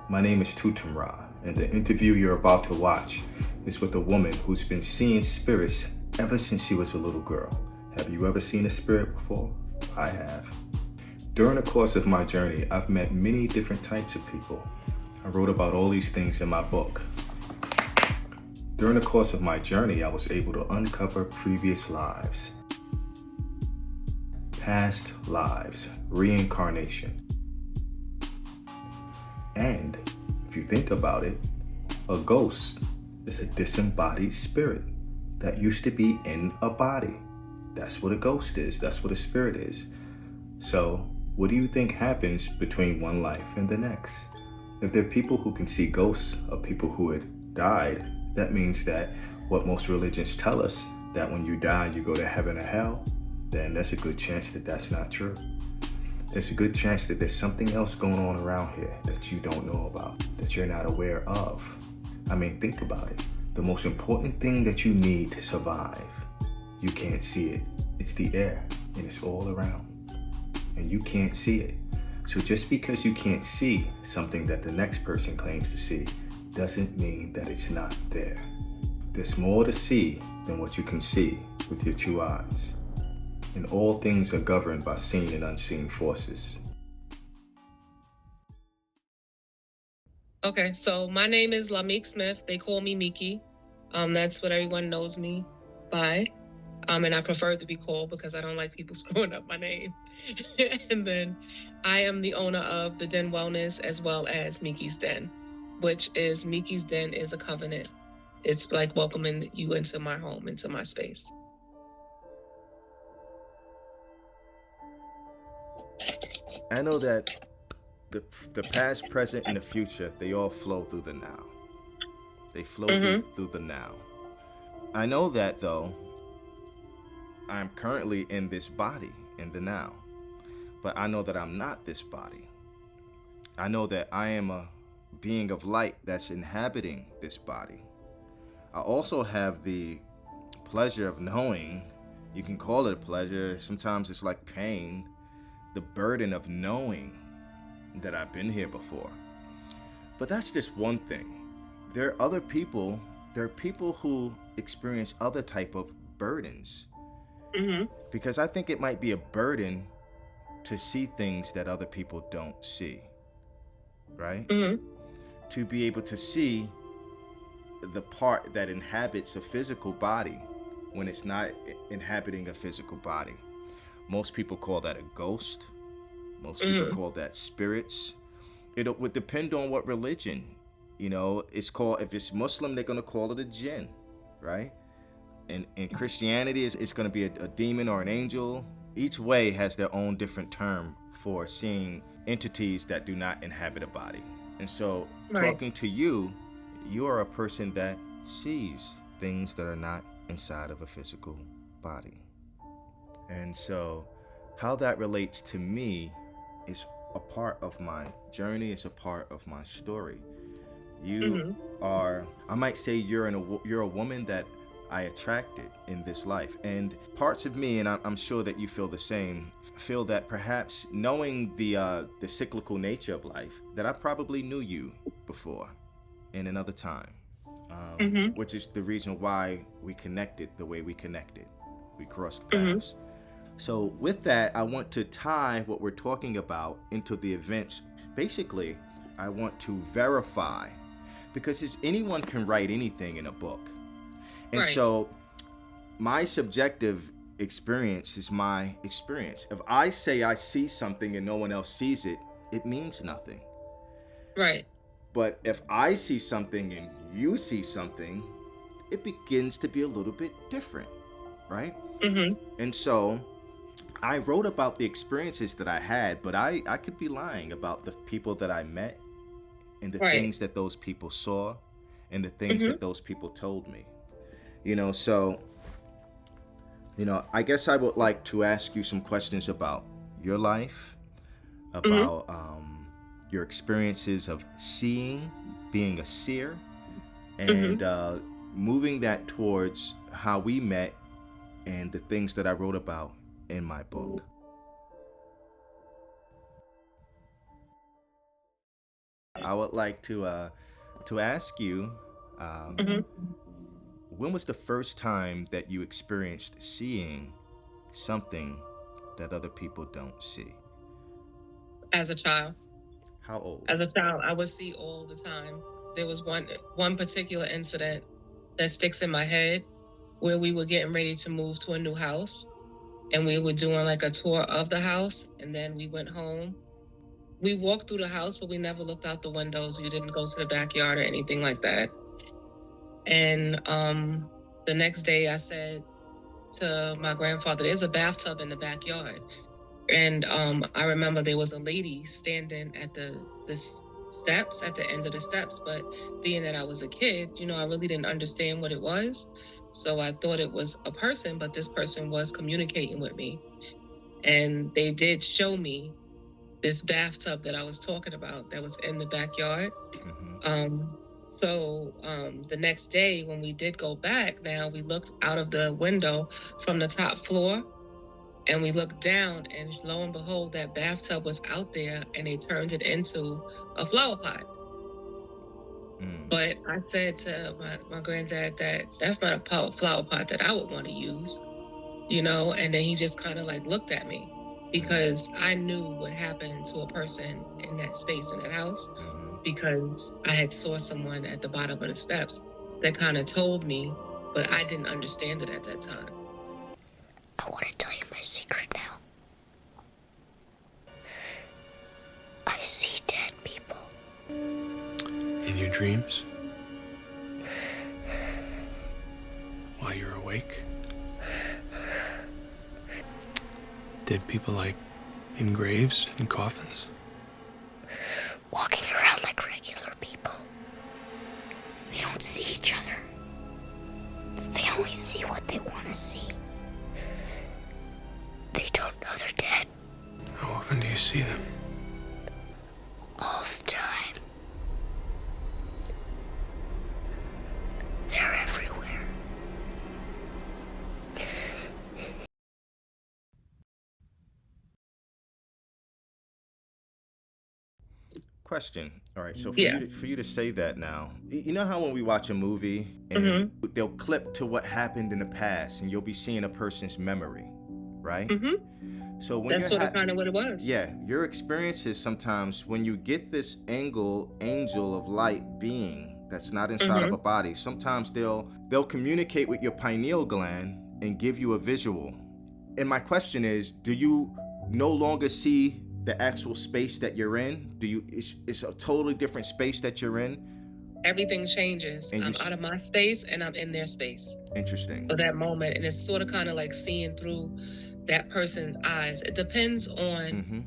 My name is Tutumra, and the interview you're about to watch is with a woman who's been seeing spirits ever since she was a little girl. Have you ever seen a spirit before? I have. During the course of my journey, I've met many different types of people. I wrote about all these things in my book. During the course of my journey, I was able to uncover previous lives, past lives, reincarnation. And if you think about it, a ghost is a disembodied spirit that used to be in a body. That's what a ghost is. That's what a spirit is. So what do you think happens between one life and the next? If there are people who can see ghosts of people who had died, that means that what most religions tell us, that when you die you go to heaven or hell, then there's a good chance that that's not true. There's a good chance that there's something else going on around here that you don't know about, that you're not aware of. I mean, think about it. The most important thing that you need to survive, you can't see it. It's the air, and it's all around, and you can't see it. So just because you can't see something that the next person claims to see, doesn't mean that it's not there. There's more to see than what you can see with your two eyes. And all things are governed by seen and unseen forces. Okay, so my name is Lameek Smith. They call me Meeky. That's what everyone knows me by. And I prefer to be called because I don't like people screwing up my name. And then I am the owner of the Den Wellness as well as Meeky's Den, which is Meeky's Den is a covenant. It's like welcoming you into my home, into my space. I know that the past, present, and the future, they all flow through the now. They flow through the now. I know that though, I'm currently in this body in the now, but I know that I'm not this body. I know that I am a being of light that's inhabiting this body. I also have the pleasure of knowing, you can call it a pleasure, sometimes it's like pain, the burden of knowing that I've been here before. But that's just one thing. There are people who experience other type of burdens. Because I think it might be a burden to see things that other people don't see, right? To be able to see the part that inhabits a physical body when it's not inhabiting a physical body. Most people call that a ghost. Most people call that spirits. It would depend on what religion. You know, it's called, if it's Muslim, they're going to call it a jinn, right? And in Christianity, it's going to be a demon or an angel. Each way has their own different term for seeing entities that do not inhabit a body. And so talking to you, you are a person that sees things that are not inside of a physical body. And so how that relates to me is a part of my journey, it's a part of my story. You are, I might say you're a woman that I attracted in this life. And parts of me, and I'm sure that you feel the same, feel that perhaps knowing the cyclical nature of life, that I probably knew you before in another time, which is the reason why we connected the way we connected. We crossed paths. So with that, I want to tie what we're talking about into the events. Basically, I want to verify, because anyone can write anything in a book. And so my subjective experience is my experience. If I say I see something and no one else sees it, it means nothing. Right. But if I see something and you see something, it begins to be a little bit different, right? And so I wrote about the experiences that I had, but I could be lying about the people that I met and the things that those people saw and the things that those people told me. You know, so, you know, I guess I would like to ask you some questions about your life, about your experiences of seeing, being a seer, and moving that towards how we met and the things that I wrote about in my book. I would like to ask you, Hmm. when was the first time that you experienced seeing something that other people don't see? As a child. How old? As a child, I would see all the time. There was one particular incident that sticks in my head where we were getting ready to move to a new house, and we were doing like a tour of the house, and then we went home. We walked through the house, but we never looked out the windows. We didn't go to the backyard or anything like that. And the next day I said to my grandfather, there's a bathtub in the backyard. And I remember there was a lady standing at the steps, at the end of the steps. But being that I was a kid, I really didn't understand what it was. So I thought it was a person, but this person was communicating with me. And they did show me this bathtub that I was talking about that was in the backyard. Mm-hmm. So the next day when we did go back, now we looked out of the window from the top floor, and we looked down, and lo and behold, that bathtub was out there, and they turned it into a flower pot. But I said to my granddad that that's not a flower pot that I would want to use, and then he just kind of like looked at me, because I knew what happened to a person in that space, in that house, because I had saw someone at the bottom of the steps that kind of told me, but I didn't understand it at that time. I want to tell you my secret now. I see dead people. In your dreams? While you're awake? Dead people like in graves, in coffins? Walking around like regular people. They don't see each other. They only see what they want to see. They don't know they're dead. How often do you see them? All the time. They're everywhere. Question. All right, so Yeah. for you to say that now, you know how when we watch a movie and they'll clip to what happened in the past, and you'll be seeing a person's memory, right? So when That's you're sort of kind of what it was. yeah, your experiences sometimes when you get this angel of light being that's not inside of a body, sometimes they'll communicate with your pineal gland and give you a visual. And my question is, do you no longer see the actual space that you're in? It's a totally different space that you're in? Everything changes. And I'm out of my space and I'm in their space Interesting. for that moment. And it's sort of kind of like seeing through that person's eyes. It depends on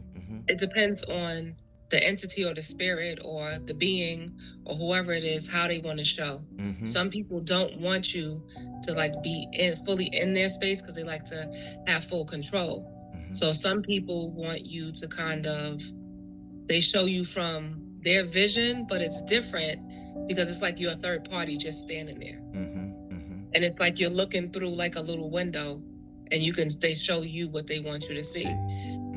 the entity or the spirit or the being or whoever it is, how they want to show. Some people don't want you to like be fully in their space because they like to have full control. So some people want you to they show you from their vision, but it's different because it's like you're a third party just standing there. And it's like you're looking through like a little window, and they show you what they want you to see.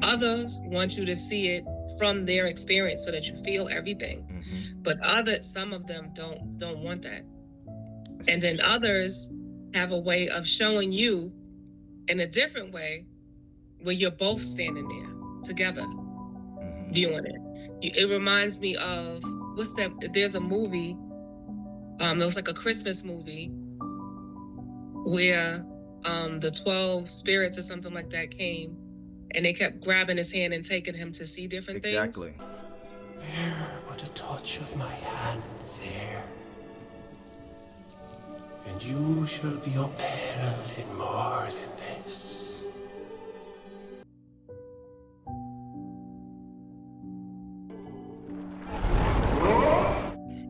Others want you to see it from their experience so that you feel everything. But some of them don't want that. And then others have a way of showing you in a different way where you're both standing there together viewing it. It reminds me of, what's that? There's a movie, it was like a Christmas movie where the 12 spirits or something like that came, and they kept grabbing his hand and taking him to see different things. Exactly. Bear but a touch of my hand there, and you shall be upheld in more than this.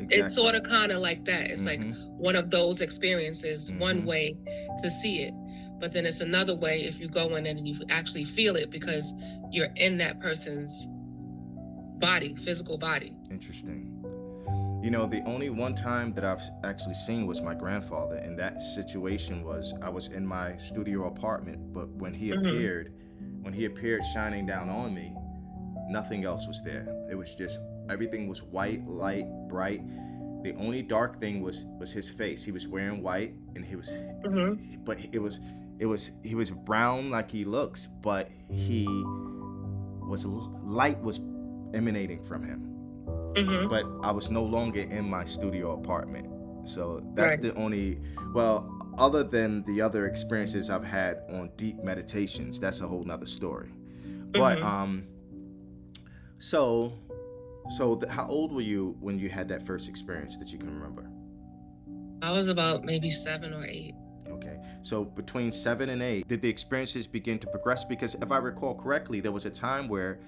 Exactly. It's sort of kind of like that. It's like one of those experiences, one way to see it. But then it's another way if you go in and you actually feel it because you're in that person's body, physical body. Interesting. You know, the only one time that I've actually seen was my grandfather, and that situation was I was in my studio apartment, but when he appeared shining down on me, nothing else was there. It was just Everything was white, light, bright. The only dark thing was his face. He was wearing white, and but he was brown like he looks, but light was emanating from him. But I was no longer in my studio apartment, so that's the only. Well, other than the other experiences I've had on deep meditations, that's a whole nother story. But so how old were you when you had that first experience that you can remember? I was about maybe 7 or 8. Okay, so between 7 and 8, did the experiences begin to progress? Because if I recall correctly, there was a time where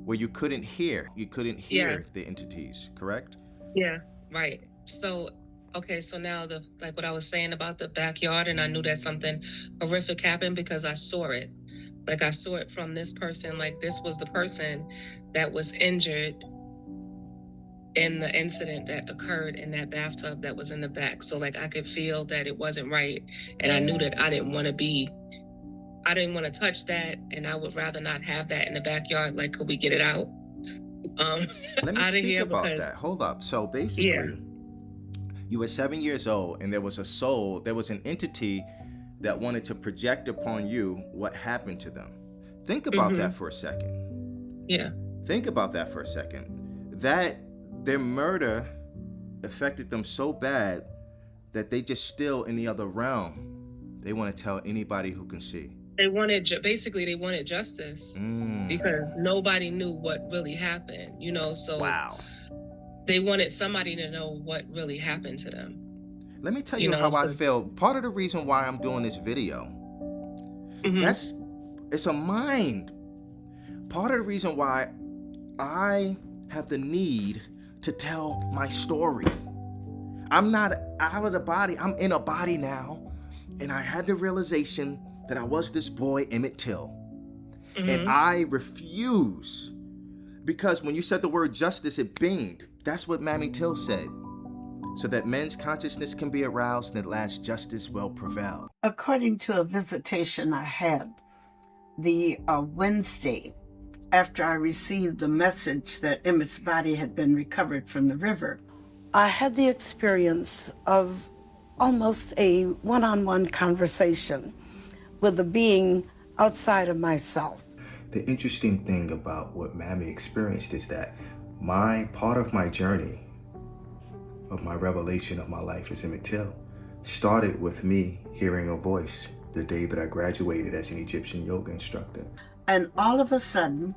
you couldn't hear Yes. the entities, correct? Yeah, right. So, okay, so now like what I was saying about the backyard, and I knew that something horrific happened because I saw it. Like I saw it from this person, like this was the person that was injured in the incident that occurred in that bathtub that was in the back. So like I could feel that it wasn't right, and I knew that I didn't want to touch that, and I would rather not have that in the backyard. Like, could we get it out? Let me out of speak here about because that. Hold up. So basically, you were 7 years old, and there was an entity that wanted to project upon you what happened to them. Think about that for a second. Yeah. Think about that for a second. That their murder affected them so bad that they just still in the other realm. They want to tell anybody who can see. They wanted justice because nobody knew what really happened, so wow. They wanted somebody to know what really happened to them. Let me tell you how I feel. Part of the reason why I'm doing this video, it's a mind. Part of the reason why I have the need to tell my story. I'm not out of the body. I'm in a body now. And I had the realization that I was this boy, Emmett Till. And I refuse. Because when you said the word justice, it binged. That's what Mammy Till said. So that men's consciousness can be aroused and at last justice will prevail. According to a visitation I had the Wednesday after I received the message that Emmett's body had been recovered from the river, I had the experience of almost a one-on-one conversation with a being outside of myself. The interesting thing about what Mammy experienced is that part of my journey of my revelation of my life as Emmett Till started with me hearing a voice the day that I graduated as an Egyptian yoga instructor. And all of a sudden,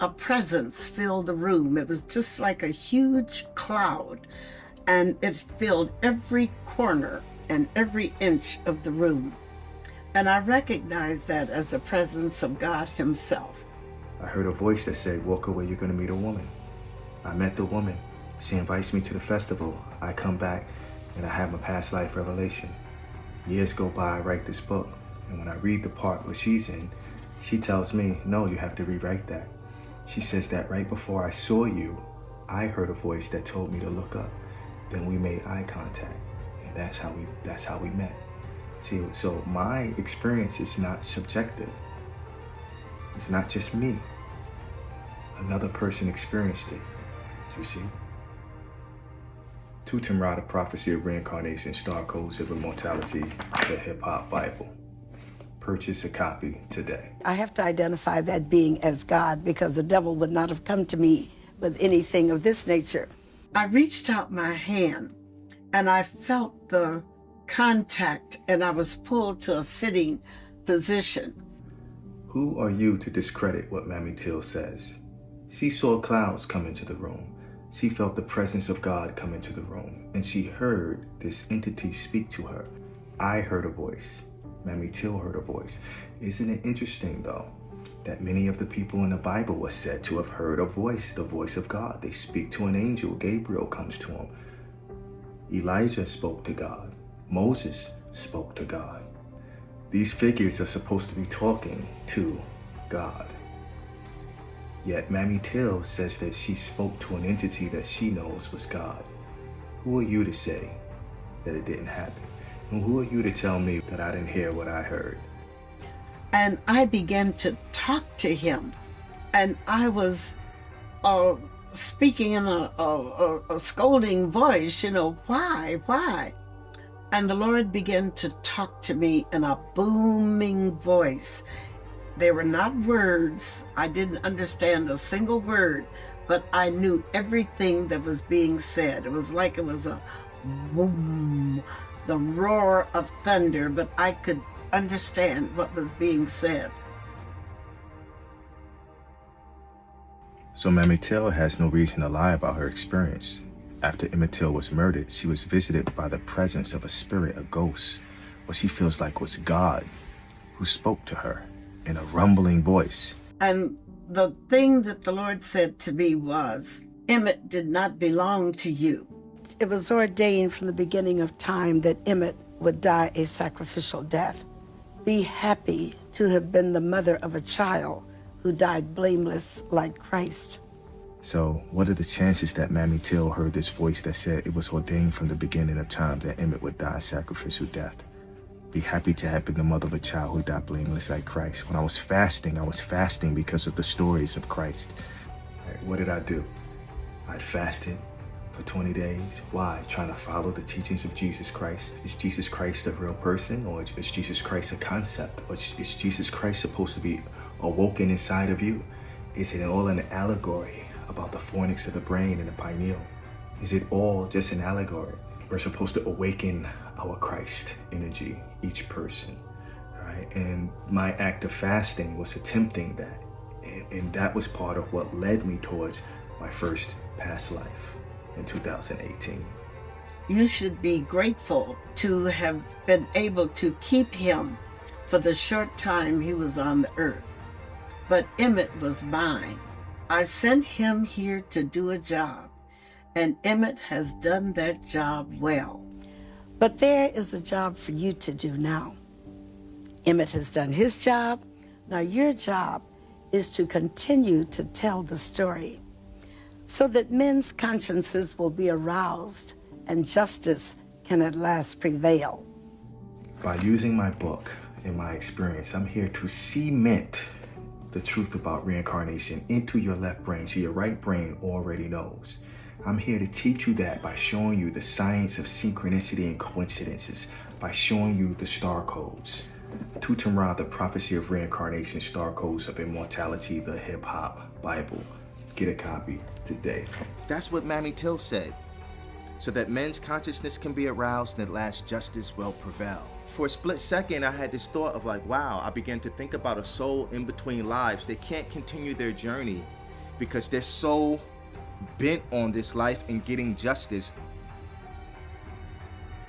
a presence filled the room. It was just like a huge cloud, and it filled every corner and every inch of the room. And I recognized that as the presence of God himself. I heard a voice that said, "Walk away, you're gonna meet a woman." I met the woman. She invites me to the festival. I come back and I have my past life revelation. Years go by, I write this book. And when I read the part where she's in, she tells me, "No, you have to rewrite that." She says that right before I saw you, I heard a voice that told me to look up. Then we made eye contact, and that's how we met. See, so my experience is not subjective. It's not just me. Another person experienced it. You see? Tutamra, the Prophecy of Reincarnation, Star Codes of Immortality, the Hip Hop Bible. Purchase a copy today. I have to identify that being as God because the devil would not have come to me with anything of this nature. I reached out my hand and I felt the contact and I was pulled to a sitting position. Who are you to discredit what Mammy Till says? She saw clouds come into the room. She felt the presence of God come into the room, and she heard this entity speak to her. I heard a voice. Mammy Till heard a voice. Isn't it interesting, though, that many of the people in the Bible were said to have heard a voice, the voice of God. They speak to an angel. Gabriel comes to him. Elijah spoke to God. Moses spoke to God. These figures are supposed to be talking to God. Yet Mammy Till says that she spoke to an entity that she knows was God. Who are you to say that it didn't happen? And who are you to tell me that I didn't hear what I heard? And I began to talk to him. And I was speaking in a scolding voice, why? And the Lord began to talk to me in a booming voice. They were not words. I didn't understand a single word, but I knew everything that was being said. It was like it was a boom, the roar of thunder, but I could understand what was being said. So Mammy Till has no reason to lie about her experience. After Emmett Till was murdered, she was visited by the presence of a spirit, a ghost, what she feels like was God, who spoke to her in a rumbling voice. And the thing that the Lord said to me was, Emmett did not belong to you. It was ordained from the beginning of time that Emmett would die a sacrificial death. Be happy to have been the mother of a child who died blameless like Christ. So what are the chances that Mammy Till heard this voice that said it was ordained from the beginning of time that Emmett would die a sacrificial death? Be happy to have been the mother of a child who died blameless like Christ. When I was fasting because of the stories of Christ. What did I do? I'd fasted for 20 days. Why? Trying to follow the teachings of Jesus Christ. Is Jesus Christ a real person, or is Jesus Christ a concept? Or is Jesus Christ supposed to be awoken inside of you? Is it all an allegory about the fornix of the brain and the pineal? Is it all just an allegory? We're supposed to awaken our Christ energy, each person, right? And my act of fasting was attempting that. And that was part of what led me towards my first past life in 2018. You should be grateful to have been able to keep him for the short time he was on the earth. But Emmett was mine. I sent him here to do a job, and Emmett has done that job well. But there is a job for you to do now. Emmett has done his job. Now your job is to continue to tell the story so that men's consciences will be aroused and justice can at last prevail. By using my book and my experience, I'm here to cement the truth about reincarnation into your left brain so your right brain already knows. I'm here to teach you that by showing you the science of synchronicity and coincidences, by showing you the star codes. Tutanra, the prophecy of reincarnation, star codes of immortality, the hip-hop Bible. Get a copy today. That's what Mammy Till said. So that men's consciousness can be aroused and at last justice will prevail. For a split second, I had this thought of like, wow, I began to think about a soul in between lives. They can't continue their journey because they're so bent on this life and getting justice.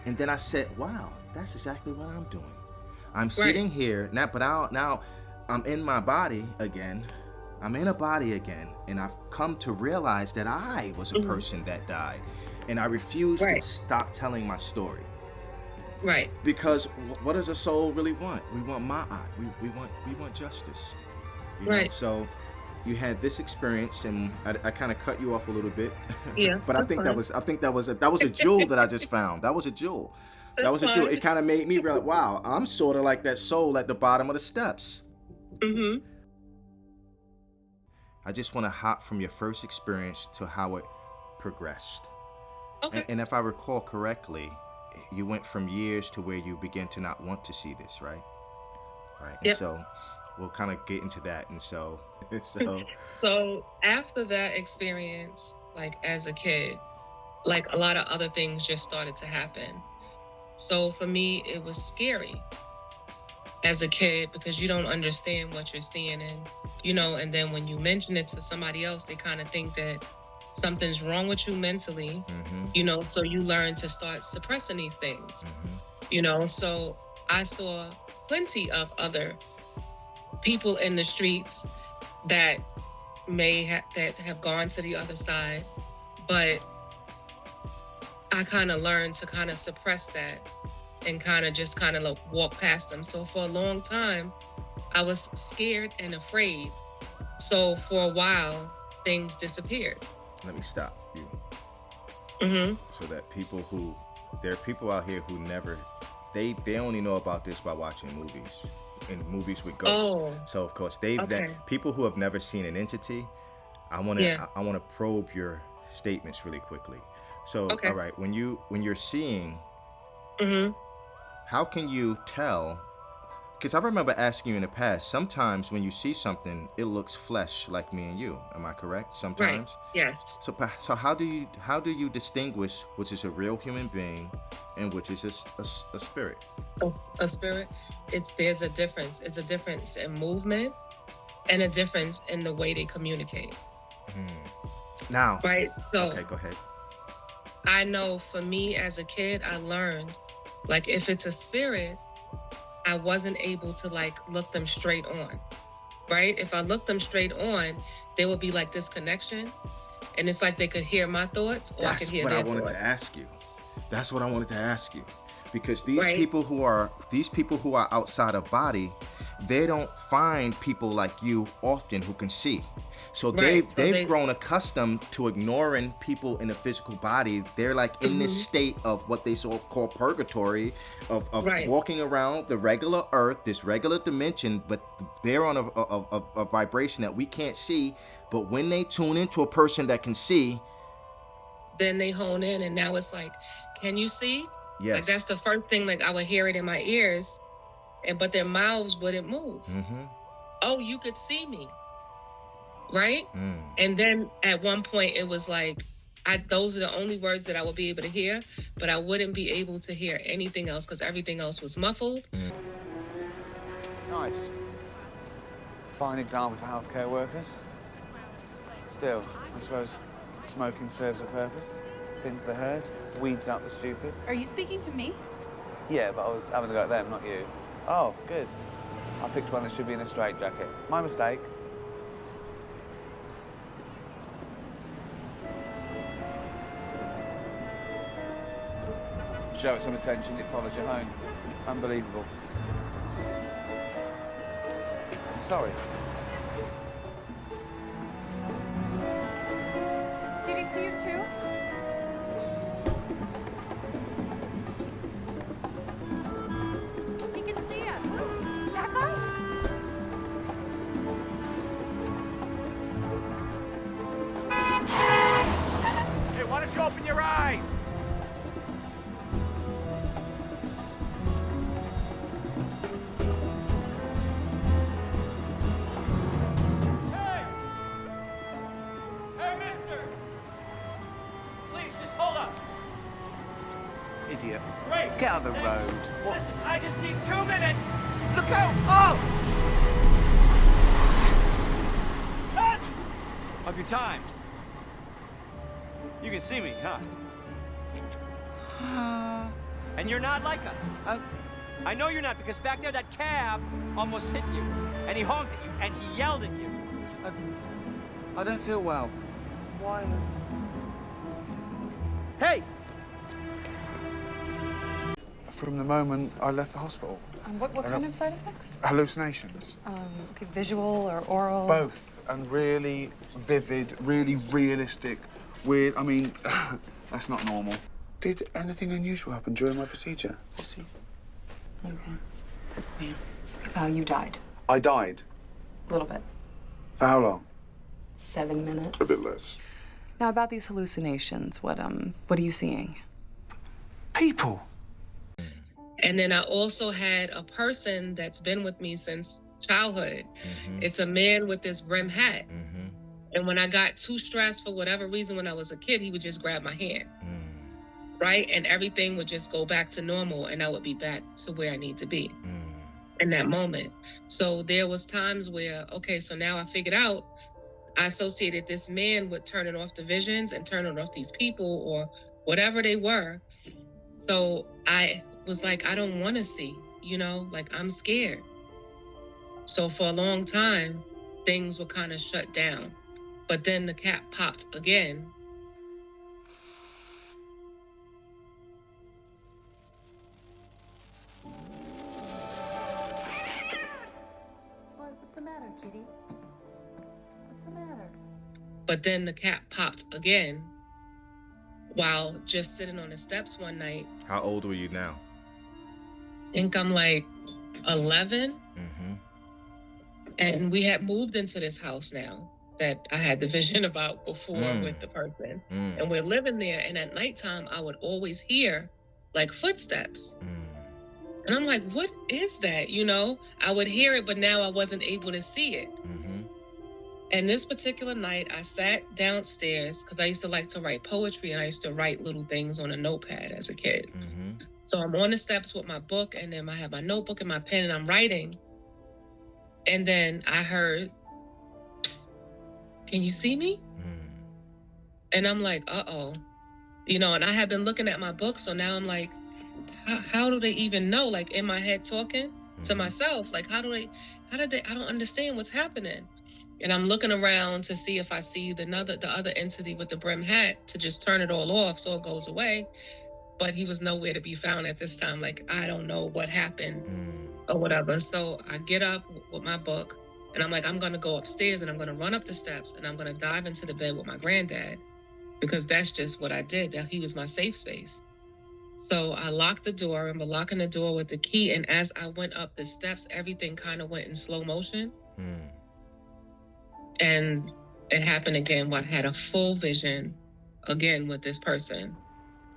And then I said, wow, that's exactly what I'm doing. I'm sitting here now, but now I'm in my body again. I'm in a body again, and I've come to realize that I was a person that died, and I refuse to stop telling my story. Right. Because what does a soul really want? We want ma'at. We want justice. You know? So you had this experience, and I kind of cut you off a little bit. Yeah. But I think that was a jewel that I just found. That was a jewel. That was a jewel. It kind of made me realize, wow, I'm sort of like that soul at the bottom of the steps. Mm-hmm. I just want to hop from your first experience to how it progressed. Okay. And if I recall correctly, you went from years to where you began to not want to see this, right? Right. Yep. And so we'll kind of get into that. And so So after that experience, like as a kid, like a lot of other things just started to happen. So for me, it was scary as a kid because you don't understand what you're seeing, and then when you mention it to somebody else, they kind of think that something's wrong with you mentally, so you learn to start suppressing these things, so I saw plenty of other people in the streets that have gone to the other side, but I kind of learned to kind of suppress that and kind of walk past them. So for a long time, I was scared and afraid. So for a while, things disappeared. let me stop you. Mm-hmm. So that there are people out here who never, they only know about this by watching movies, and movies with ghosts. So of course people who have never seen an entity, I want to Yeah. I want to probe your statements really quickly. So, Okay. all right, when you're seeing, Mm-hmm. how can you tell? Because I remember asking you in the past. Sometimes when you see something, it looks flesh, like me and you. Am I correct? Right. Sometimes. Yes. So how do you distinguish which is a real human being and which is a spirit? A spirit. There's a difference. It's a difference in movement and a difference in the way they communicate. Now, Right. So okay, go ahead. I know for me as a kid, I learned like if it's a spirit, I wasn't able to like look them straight on. Right. If I looked them straight on, there would be like this connection. And it's like they could hear my thoughts or I could That's hear what I their wanted thoughts. to ask you. That's what I wanted to ask you. Because these Right. people who are outside of body, they don't find people like you often who can see. So Right. they've grown accustomed to ignoring people in the physical body. They're like in this state of what they call purgatory, of Right. walking around the regular earth, this regular dimension, but they're on a vibration that we can't see. But when they tune into a person that can see, Then they hone in and now it's like, can you see? yes. Like that's the first thing, like I would hear it in my ears, but their mouths wouldn't move. Oh, you could see me. Right? And then at one point it was like, those are the only words that I would be able to hear, but I wouldn't be able to hear anything else because everything else was muffled. Nice. Fine example for healthcare workers. Still, I suppose smoking serves a purpose. Thins the herd, weeds out the stupid. Are you speaking to me? Yeah, but I was having a go at them, not you. Oh, good. I picked one that should be in a straitjacket. My mistake. Show it some attention, it follows you home. Unbelievable. Sorry. Did he see you too? He can see us. That guy? Hey, why don't you open your eyes? Hey! Hey, mister! Please, just hold up. Idiot. Great. Get out of the road. Listen, I just need 2 minutes. Look out! Oh! Cut! Of your time. You can see me, huh? And you're not like us. I know you're not, because back there that cab almost hit you. And he honked at you, and he yelled at you. I don't feel well. Why? Hey! From the moment I left the hospital. What kind of side effects? Hallucinations. Okay, visual or oral? Both. And really vivid, really realistic, weird. I mean, that's not normal. Did anything unusual happen during my procedure? See? Okay. Yeah. You died. I died. A little bit. For how long? 7 minutes. A bit less. Now about these hallucinations, what are you seeing? People. And then I also had a person that's been with me since childhood. It's a man with this brim hat. And when I got too stressed for whatever reason when I was a kid, he would just grab my hand. Right? And everything would just go back to normal and I would be back to where I need to be in that moment. So there was times where, okay, so now I figured out I associated this man with turning off the visions and turning off these people or whatever they were. So I was like, I don't want to see, like I'm scared. So for a long time, things were kind of shut down. But then the cap popped again. What's the matter, kitty? What's the matter? But then the cap popped again while just sitting on the steps one night. How old were you now? I think I'm like 11. And we had moved into this house now. that I had the vision about before with the person. And we're living there, and at nighttime, I would always hear like footsteps. And I'm like, what is that? You know, I would hear it, but now I wasn't able to see it. And this particular night, I sat downstairs because I used to like to write poetry, and I used to write little things on a notepad as a kid. So I'm on the steps with my book, and then I have my notebook and my pen, and I'm writing. And then I heard, "Psst, can you see me?" And I'm like, uh-oh. You know, and I have been looking at my book, so now I'm like, how do they even know? Like, in my head talking to myself, like, how did they, I don't understand what's happening. And I'm looking around to see if I see the other entity with the brim hat to just turn it all off so it goes away. But he was nowhere to be found at this time. Like, I don't know what happened or whatever. So I get up with my book, and I'm like, I'm going to go upstairs, and I'm going to run up the steps, and I'm going to dive into the bed with my granddad, because that's just what I did. That he was my safe space. So I locked the door, and remember locking the door with the key. And as I went up the steps, everything kind of went in slow motion. And it happened again where I had a full vision again with this person.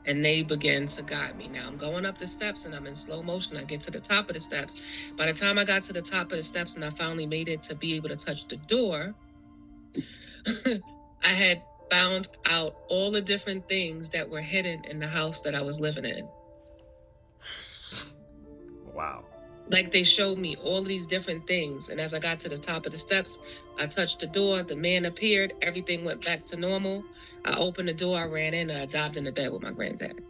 And they began to guide me. Now I'm going up the steps, and I'm in slow motion. I get to the top of the steps. By the time I got to the top of the steps and I finally made it to be able to touch the door, I had found out all the different things that were hidden in the house that I was living in. Wow. Like, they showed me all of these different things. And as I got to the top of the steps, I touched the door. The man appeared. Everything went back to normal. I opened the door. I ran in, and I dived in the bed with my granddad.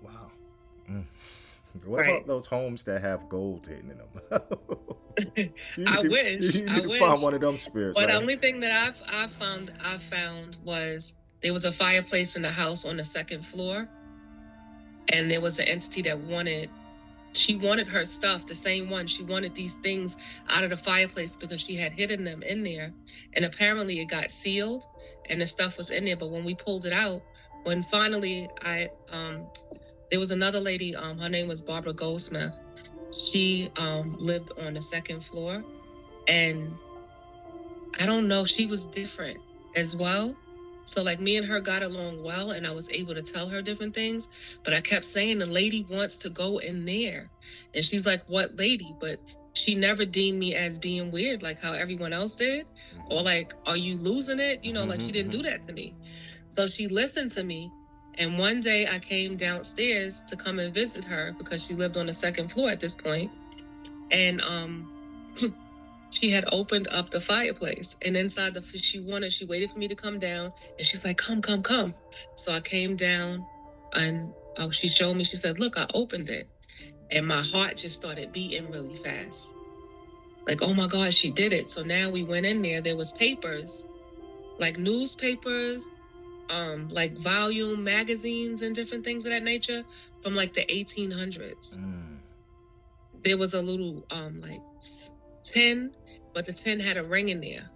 Wow. What about those homes that have gold hidden in them? I wish. You need to find one of them spirits. But right? the only thing that I found was there was a fireplace in the house on the second floor. And there was an entity that she wanted her stuff, the same one. She wanted these things out of the fireplace because she had hidden them in there. And apparently it got sealed and the stuff was in there. But when we pulled it out, when finally there was another lady, her name was Barbara Goldsmith. She lived on the second floor. And I don't know, she was different as well. So like me and her got along well, and I was able to tell her different things, but I kept saying the lady wants to go in there. And she's like, what lady? But she never deemed me as being weird like how everyone else did. Or like, are you losing it? You know, like she didn't do that to me. So she listened to me. And one day I came downstairs to come and visit her because she lived on the second floor at this point. And she had opened up the fireplace, and inside she waited for me to come down, and she's like, come. So I came down, and she showed me, she said, look, I opened it. And my heart just started beating really fast. Like, oh my God, she did it. So now we went in there was papers, like newspapers, like volume magazines and different things of that nature from like the 1800s. There was a little, like tin, but the tin had a ring in there,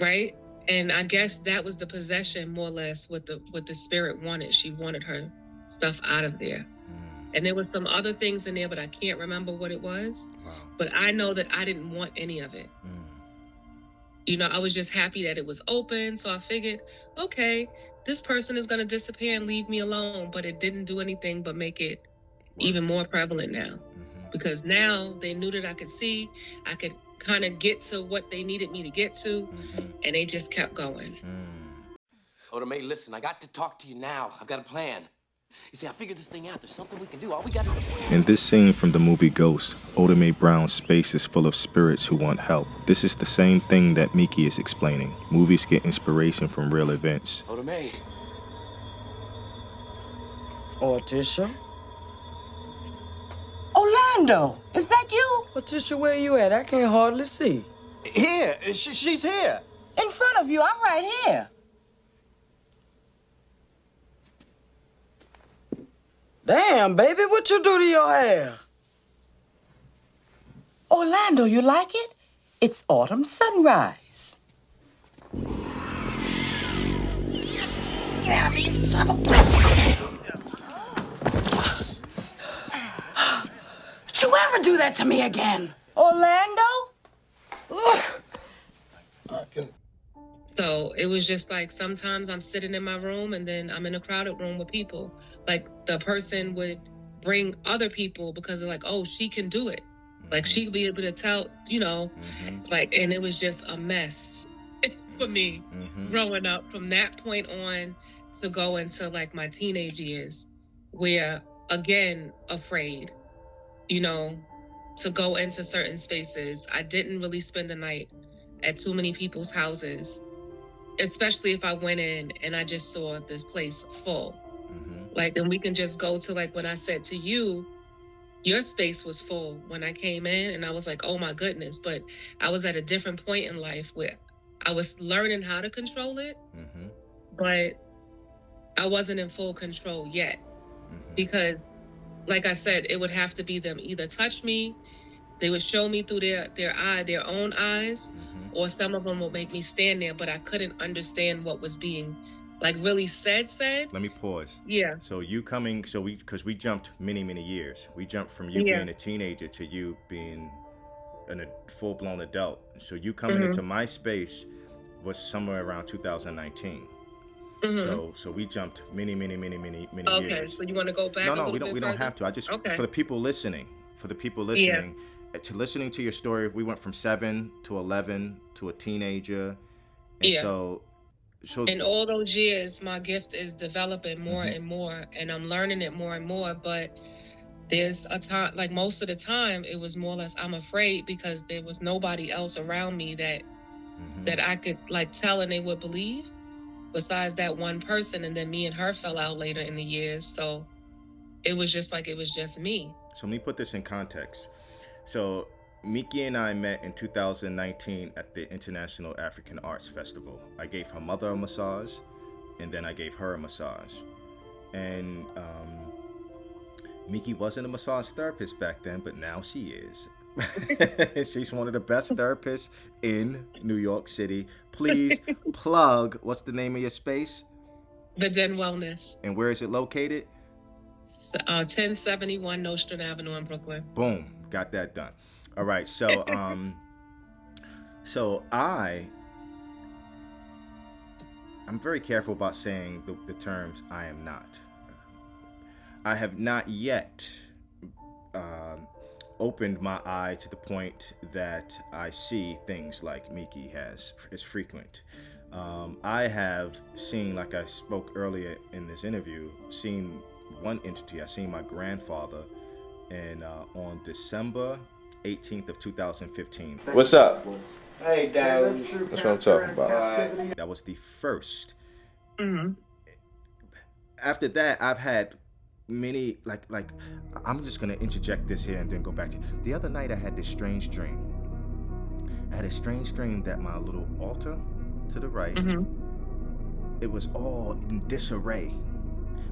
right? And I guess that was the possession, more or less, what the spirit wanted. She wanted her stuff out of there. And there was some other things in there, but I can't remember what it was. Wow. But I know that I didn't want any of it. You know, I was just happy that it was open. So I figured, okay, this person is going to disappear and leave me alone. But it didn't do anything but make it even more prevalent now. Because now they knew that I could see, I could kind of get to what they needed me to get to, and they just kept going. Oda May, listen, I got to talk to you now. I've got a plan. You see, I figured this thing out. There's something we can do. All we got to do. In this scene from the movie Ghost, Oda Mae Brown's space is full of spirits who want help. This is the same thing that Meeky is explaining. Movies get inspiration from real events. Oda Mae. Tisha? Orlando, is that you? Tisha, where you at? I can't hardly see. Here, she's here. In front of you, I'm right here. Damn, baby, what you do to your hair? Orlando, you like it? It's autumn sunrise. Get out of me, you son of a bitch! Don't you ever do that to me again. Orlando? So it was just like sometimes I'm sitting in my room and then I'm in a crowded room with people. Like the person would bring other people because they're like, oh, she can do it. Like she'd be able to tell, like, and it was just a mess for me growing up from that point on to go into like my teenage years where again, afraid, to go into certain spaces. I didn't really spend the night at too many people's houses, especially if I went in and I just saw this place full. Like, and we can just go to like when I said to you, your space was full when I came in, and I was like, oh my goodness. But I was at a different point in life where I was learning how to control it, but I wasn't in full control yet. Because, like I said, it would have to be them either touch me, they would show me through their own eyes, or some of them would make me stand there, but I couldn't understand what was being like really said. Let me pause. Yeah. So you coming, because we jumped many years. We jumped from you being a teenager to you being a full-blown adult. So you coming into my space was somewhere around 2019. So we jumped many years. Okay, so you want to go back? No, we don't have to. I just for the people listening, to listening to your story, we went from 7 to 11 to a teenager, and so in all those years, my gift is developing more and more, and I'm learning it more and more. But there's a time, like most of the time, it was more or less I'm afraid because there was nobody else around me that I could like tell and they would believe, besides that one person. And then me and her fell out later in the years, so it was just me. So let me put this in context. So Meeky and I met in 2019 at the International African Arts Festival. I gave her mother a massage, and then I gave her a massage. And Meeky wasn't a massage therapist back then, but now she is. She's one of the best therapists in New York City. Please plug, what's the name of your space? The Den Wellness. And where is it located? 1071 Nostrand Avenue in Brooklyn. Boom, got that done. All right, so I'm very careful about saying the terms I am not. I have not yet opened my eye to the point that I see things like Meeky is frequent. I have seen, like I spoke earlier in this interview, seen one entity. I seen my grandfather on December 18th of 2015. What's up? Hey, Dad. That's what I'm talking about. That was the first. After that, I've had many, like I'm just gonna interject this here and then go back to the other night. I had this strange dream. I had a strange dream that my little altar to the right, it was all in disarray.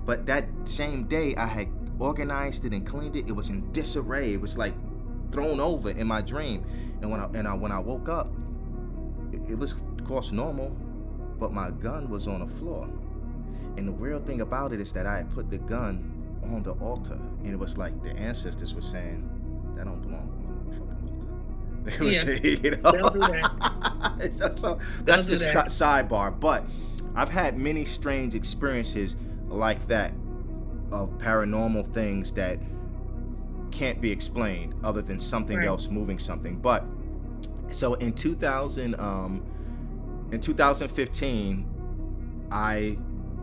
But that same day, I had organized it and cleaned it. It was in disarray. It was like thrown over in my dream. And when I woke up, it was of course normal, but my gun was on the floor. And the weird thing about it is that I had put the gun on the altar, and it was like the ancestors were saying, "That don't belong on my motherfucking altar." They would say, They'll do that. So that's just sidebar. But I've had many strange experiences like that, of paranormal things that can't be explained other than something else moving something. But so in 2015, I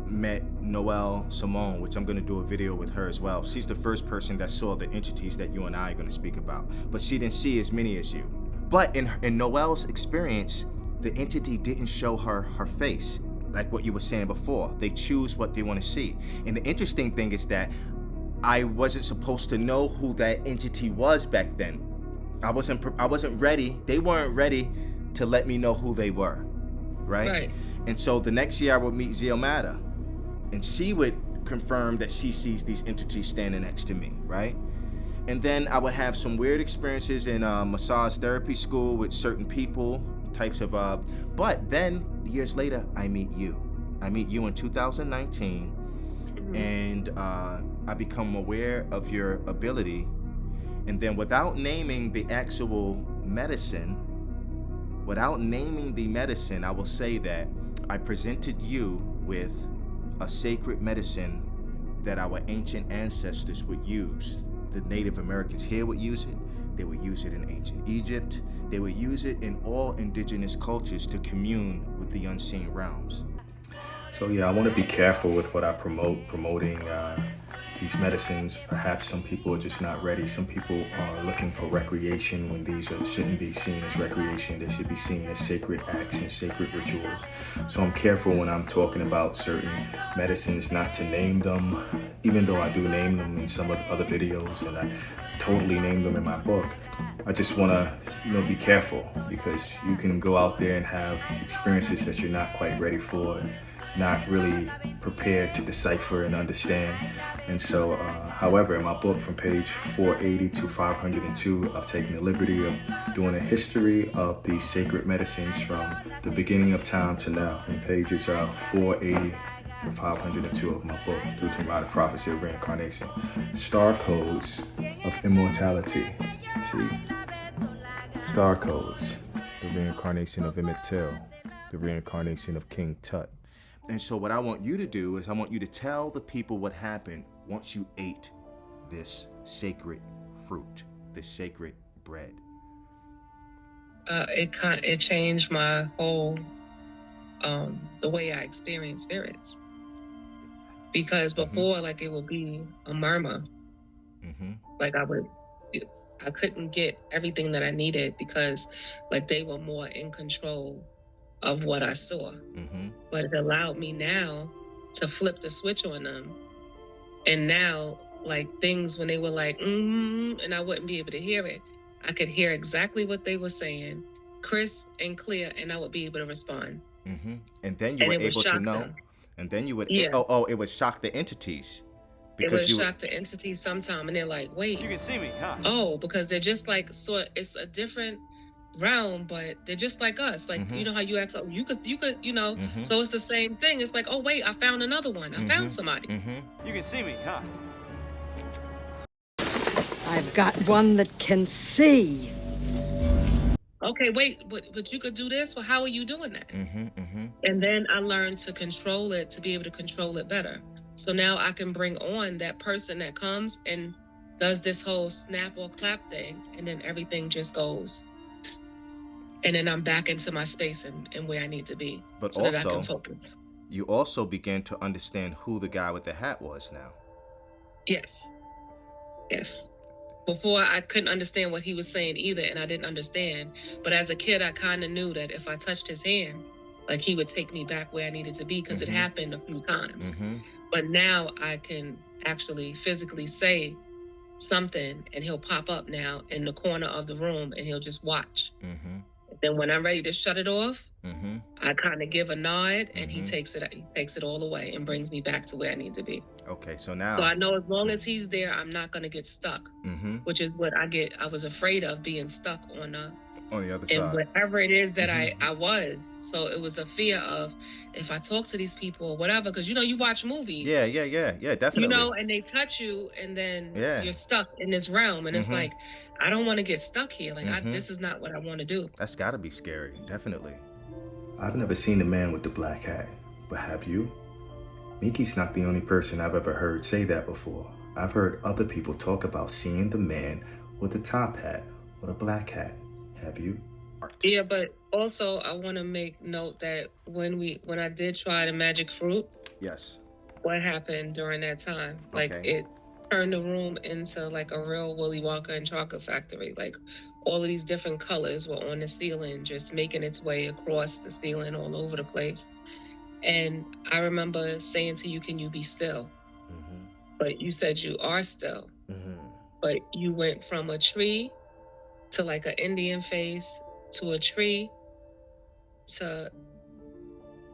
met Noelle Simone, which I'm going to do a video with her as well. She's the first person that saw the entities that you and I are going to speak about, but she didn't see as many as you. But in Noelle's experience, the entity didn't show her face, like what you were saying before. They choose what they want to see. And the interesting thing is that I wasn't supposed to know who that entity was back then. I wasn't ready. They weren't ready to let me know who they were, right? And so the next year I would meet Ziomata, and she would confirm that she sees these entities standing next to me, right? And then I would have some weird experiences in massage therapy school with certain people, types of, but then years later, I meet you. I meet you in 2019, and I become aware of your ability. And then without naming the actual medicine, I will say that I presented you with a sacred medicine that our ancient ancestors would use. The Native Americans here would use it. They would use it in ancient Egypt. They would use it in all indigenous cultures to commune with the unseen realms. So yeah, I want to be careful with what I promoting these medicines. Perhaps some people are just not ready. Some people are looking for recreation when these shouldn't be seen as recreation. They should be seen as sacred acts and sacred rituals. So I'm careful when I'm talking about certain medicines not to name them, even though I do name them in some of the other videos, and I totally name them in my book. I just want to, be careful, because you can go out there and have experiences that you're not quite ready for, not really prepared to decipher and understand. And so, however, in my book from page 480 to 502, I've taken the liberty of doing a history of these sacred medicines from the beginning of time to now, from pages 480 to 502 of my book, Due to the Prophecy of Reincarnation. Star codes of immortality. See? Star codes. The reincarnation of Emmett Till. The reincarnation of King Tut. And so what I want you to do is I want you to tell the people what happened once you ate this sacred fruit, this sacred bread. It changed my whole the way I experience spirits. Because before, like, it would be a murmur. Like I couldn't get everything that I needed because, like, they were more in control of what I saw. But it allowed me now to flip the switch on them. And now, like, things when they were like, and I wouldn't be able to hear it, I could hear exactly what they were saying, crisp and clear, and I would be able to respond. And then you were able to know. Them. And then you would, it would shock the entities. Because it would shock the entities sometime, and they're like, wait. You can see me, huh? Oh, because they're just like, so it's a different realm, but they're just like us. Like, you know how you ask, oh, you could, so it's the same thing. It's like, oh, wait, I found another one. I found somebody. You can see me, huh? I've got one that can see. Okay, wait, but you could do this? Well, how are you doing that? And then I learned to control it, to be able to control it better. So now I can bring on that person that comes and does this whole snap or clap thing, and then everything just goes. And then I'm back into my space and where I need to be, but so also, that I can focus. You also began to understand who the guy with the hat was now. Yes. Before, I couldn't understand what he was saying either, and I didn't understand. But as a kid, I kind of knew that if I touched his hand, like, he would take me back where I needed to be, because it happened a few times. But now I can actually physically say something, and he'll pop up now in the corner of the room, and he'll just watch. Then when I'm ready to shut it off, I kind of give a nod, and he takes it all away and brings me back to where I need to be. Okay, so now. So I know as long as he's there, I'm not going to get stuck, which is what I was afraid of, being stuck on the other side. And whatever it is that I was. So it was a fear of, if I talk to these people or whatever, because, you watch movies. Yeah, definitely. And they touch you, and then you're stuck in this realm. And it's like, I don't want to get stuck here. Like, this is not what I want to do. That's got to be scary, definitely. I've never seen the man with the black hat, but have you? Meeky's not the only person I've ever heard say that before. I've heard other people talk about seeing the man with the top hat or the black hat. Have you? Yeah, but also I want to make note that when I did try the magic fruit, yes, what happened during that time? Like, it turned the room into like a real Willy Wonka and chocolate factory. Like, all of these different colors were on the ceiling, just making its way across the ceiling all over the place. And I remember saying to you, can you be still? But you said you are still. But you went from a tree to like an Indian face to a tree to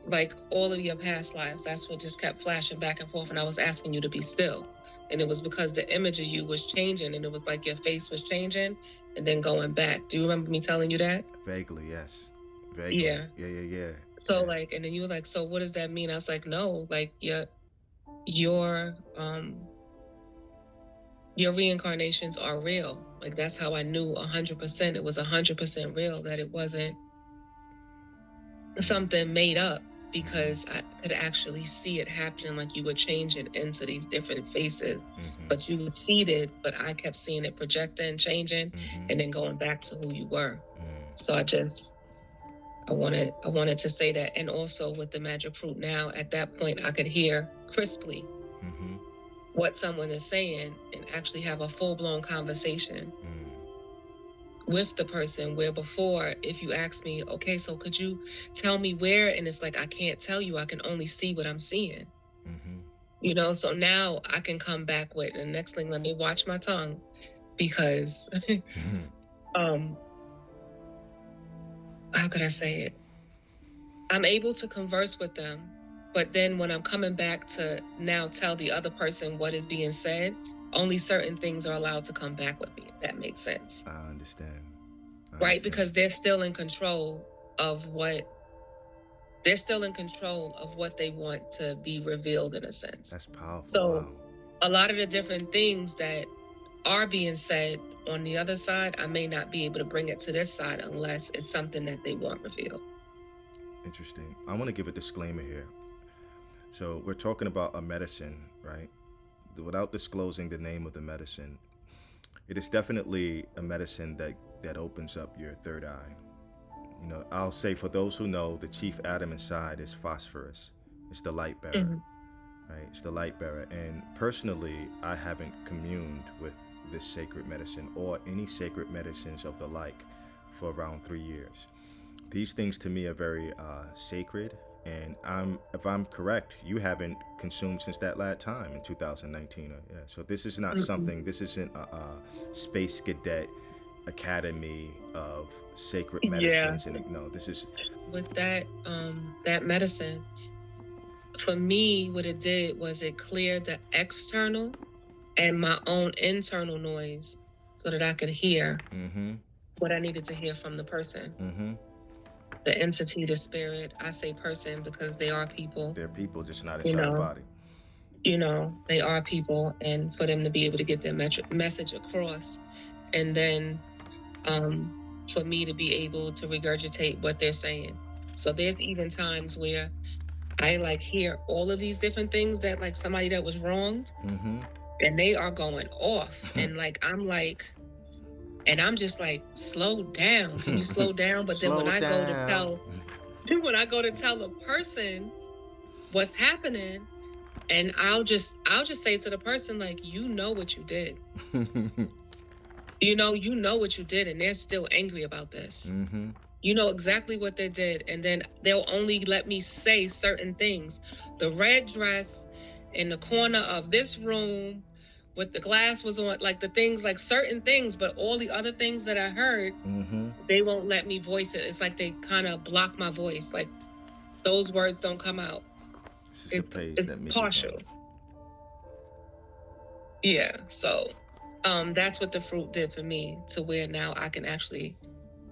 like all of your past lives. That's what just kept flashing back and forth. And I was asking you to be still. And it was because the image of you was changing, and it was like your face was changing and then going back. Do you remember me telling you that? Vaguely, yes. Vaguely. Yeah. So like, and then you were like, so what does that mean? I was like, no, like your reincarnations are real. Like, that's how I knew 100%. It was 100% real, that it wasn't something made up. because I could actually see it happening. Like you would change it into these different faces, but you were seated, but I kept seeing it projecting, changing, and then going back to who you were. So I wanted to say that. And also with the magic fruit now, at that point, I could hear crisply what someone is saying and actually have a full-blown conversation with the person, where before, if you ask me, okay, so could you tell me where? And it's like, I can't tell you. I can only see what I'm seeing. You know, so now I can come back with, and next thing, let me watch my tongue, because how could I say it? I'm able to converse with them, but then when I'm coming back to now tell the other person what is being said, only certain things are allowed to come back with me, if that makes sense. I understand. Right? Because they're still in control of what they want to be revealed, in a sense. That's powerful. So a lot of the different things that are being said on the other side, I may not be able to bring it to this side unless it's something that they want revealed. Interesting. I want to give a disclaimer here. So we're talking about a medicine, right? Without disclosing the name of the medicine, it is definitely a medicine that opens up your third eye. You know, I'll say, for those who know, the chief atom inside is phosphorus. It's the light bearer, right? It's the light bearer. And personally, I haven't communed with this sacred medicine or any sacred medicines of the like for around 3 years. These things to me are very sacred. And if I'm correct, you haven't consumed since that last time in 2019. Yeah. So this is not something, this isn't a space cadet academy of sacred medicines. And no, this is with that medicine. For me, what it did was it cleared the external and my own internal noise, so that I could hear what I needed to hear from the person. The entity, the spirit. I say person because they are people. They're people, just not inside the body. You know, they are people, and for them to be able to get their message across, and then for me to be able to regurgitate what they're saying. So there's even times where I like hear all of these different things that like somebody that was wronged, and they are going off, and like I'm like. And I'm just like, slow down. Can you slow down? But then when I go to tell the person what's happening, and I'll just say to the person, like, you know what you did. you know what you did, and they're still angry about this. You know exactly what they did, and then they'll only let me say certain things. The red dress in the corner of this room with the glass was on, like the things, like certain things, but all the other things that I heard, they won't let me voice it. It's like they kind of block my voice. Like those words don't come out. It's partial. Yeah. So that's what the fruit did for me, to where now I can actually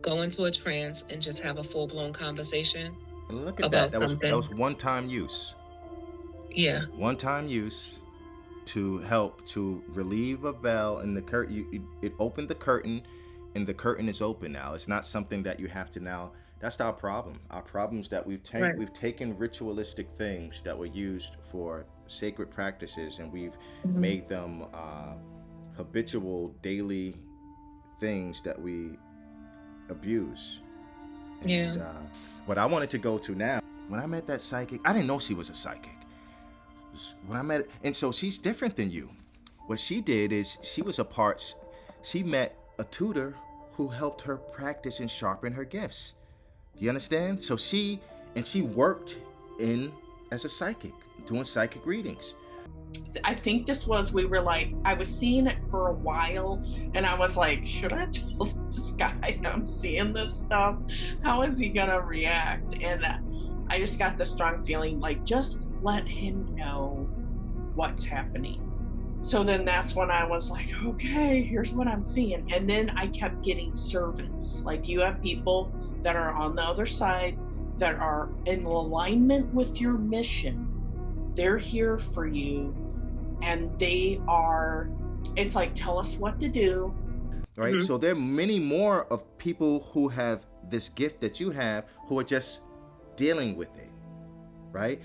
go into a trance and just have a full-blown conversation. Look at that. That was one-time use. Yeah. One-time use. To help to relieve a veil in the curtain. It opened the curtain, and the curtain is open now. It's not something that you have to now. That's our problem. Our problem is that we've taken ritualistic things that were used for sacred practices, and we've made them habitual daily things that we abuse. And what I wanted to go to now, when I met that psychic, I didn't know she was a psychic. When I met, and so she's different than you. What she did is she met a tutor who helped her practice and sharpen her gifts. You understand? So she worked as a psychic, doing psychic readings. I think I was seeing it for a while, and I was like, should I tell this guy I'm seeing this stuff? How is he gonna react? And I just got the strong feeling, like, just let him know what's happening. So then that's when I was like, okay, here's what I'm seeing. And then I kept getting servants. Like, you have people that are on the other side that are in alignment with your mission. They're here for you. And it's like, tell us what to do. Right? So there are many more of people who have this gift that you have, who are just dealing with it. right?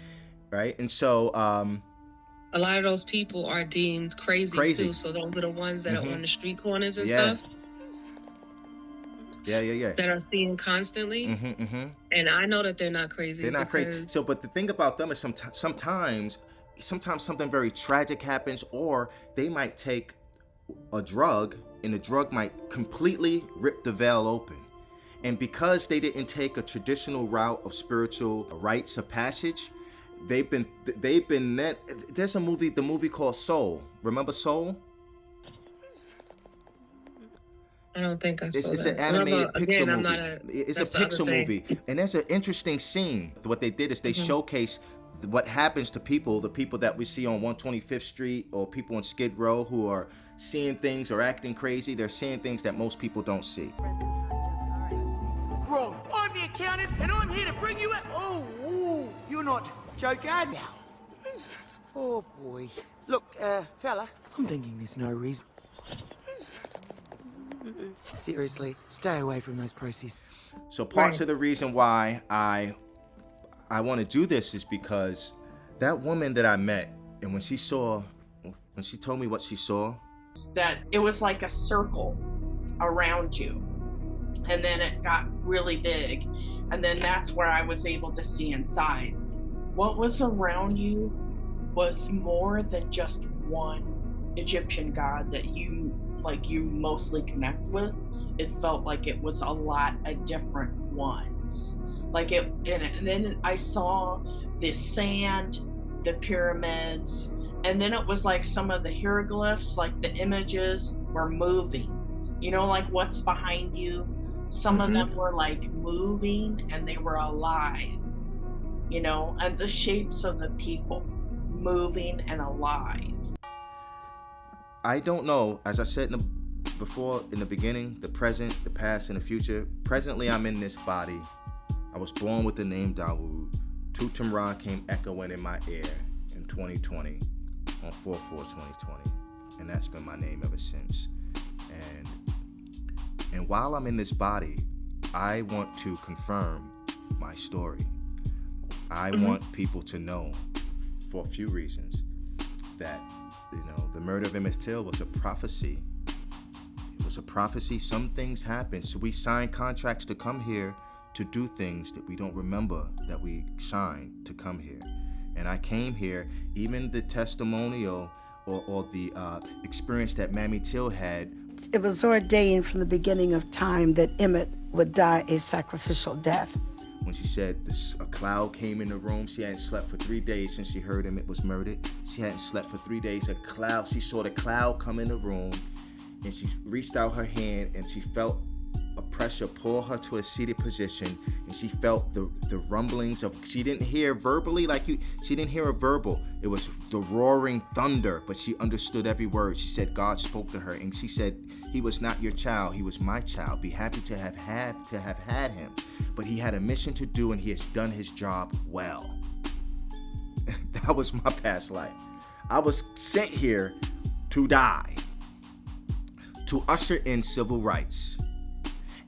Right. And so a lot of those people are deemed crazy too. So those are the ones that are on the street corners and stuff. Yeah. That are seen constantly. And I know that they're not crazy. They're not crazy. So, but the thing about them is sometimes something very tragic happens, or they might take a drug, and the drug might completely rip the veil open. And because they didn't take a traditional route of spiritual rites of passage, they've been there's a movie, the movie called Soul. Remember Soul? I don't think I saw that. It's an animated pixel movie. It's a pixel movie. And there's an interesting scene. What they did is they showcase what happens to people, the people that we see on 125th Street, or people on Skid Row who are seeing things or acting crazy. They're seeing things that most people don't see. Wrong. I'm the accountant, and I'm here to bring you out. Oh, you're not Joe Gardner. Oh, boy. Look, fella, I'm thinking there's no reason. Seriously, stay away from those proceeds. So parts of the reason why I want to do this is because that woman that I met, and when she told me what she saw, that it was like a circle around you, and then it got really big, and then that's where I was able to see inside. What was around you was more than just one Egyptian god that you mostly connect with. It felt like it was a lot of different ones. And then I saw the sand, the pyramids, and then it was like some of the hieroglyphs, like the images were moving. You know, like what's behind you? Some of them were like moving and they were alive, you know, and the shapes of the people moving and alive. I don't know, as I said before in the beginning, the present, the past, and the future. Presently, I'm in this body. I was born with the name Dawood. Tutum Ra came echoing in my ear in 2020, on 4/4/2020, and that's been my name ever since. And while I'm in this body, I want to confirm my story. I want people to know, for a few reasons, that the murder of Emmett Till was a prophecy. It was a prophecy. Some things happen. So we signed contracts to come here to do things that we don't remember that we signed to come here. And I came here, even the testimonial or the experience that Mammy Till had. It was ordained from the beginning of time that Emmett would die a sacrificial death. When she said a cloud came in the room, she hadn't slept for 3 days since she heard Emmett was murdered. She hadn't slept for 3 days. She saw the cloud come in the room, and she reached out her hand, and she felt a pressure pull her to a seated position, and she felt the rumblings of, she didn't hear verbally she didn't hear a verbal. It was the roaring thunder, but she understood every word. She said God spoke to her, and she said, he was not your child, he was my child. Be happy to have had him. But he had a mission to do, and he has done his job well. That was my past life. I was sent here to die, to usher in civil rights.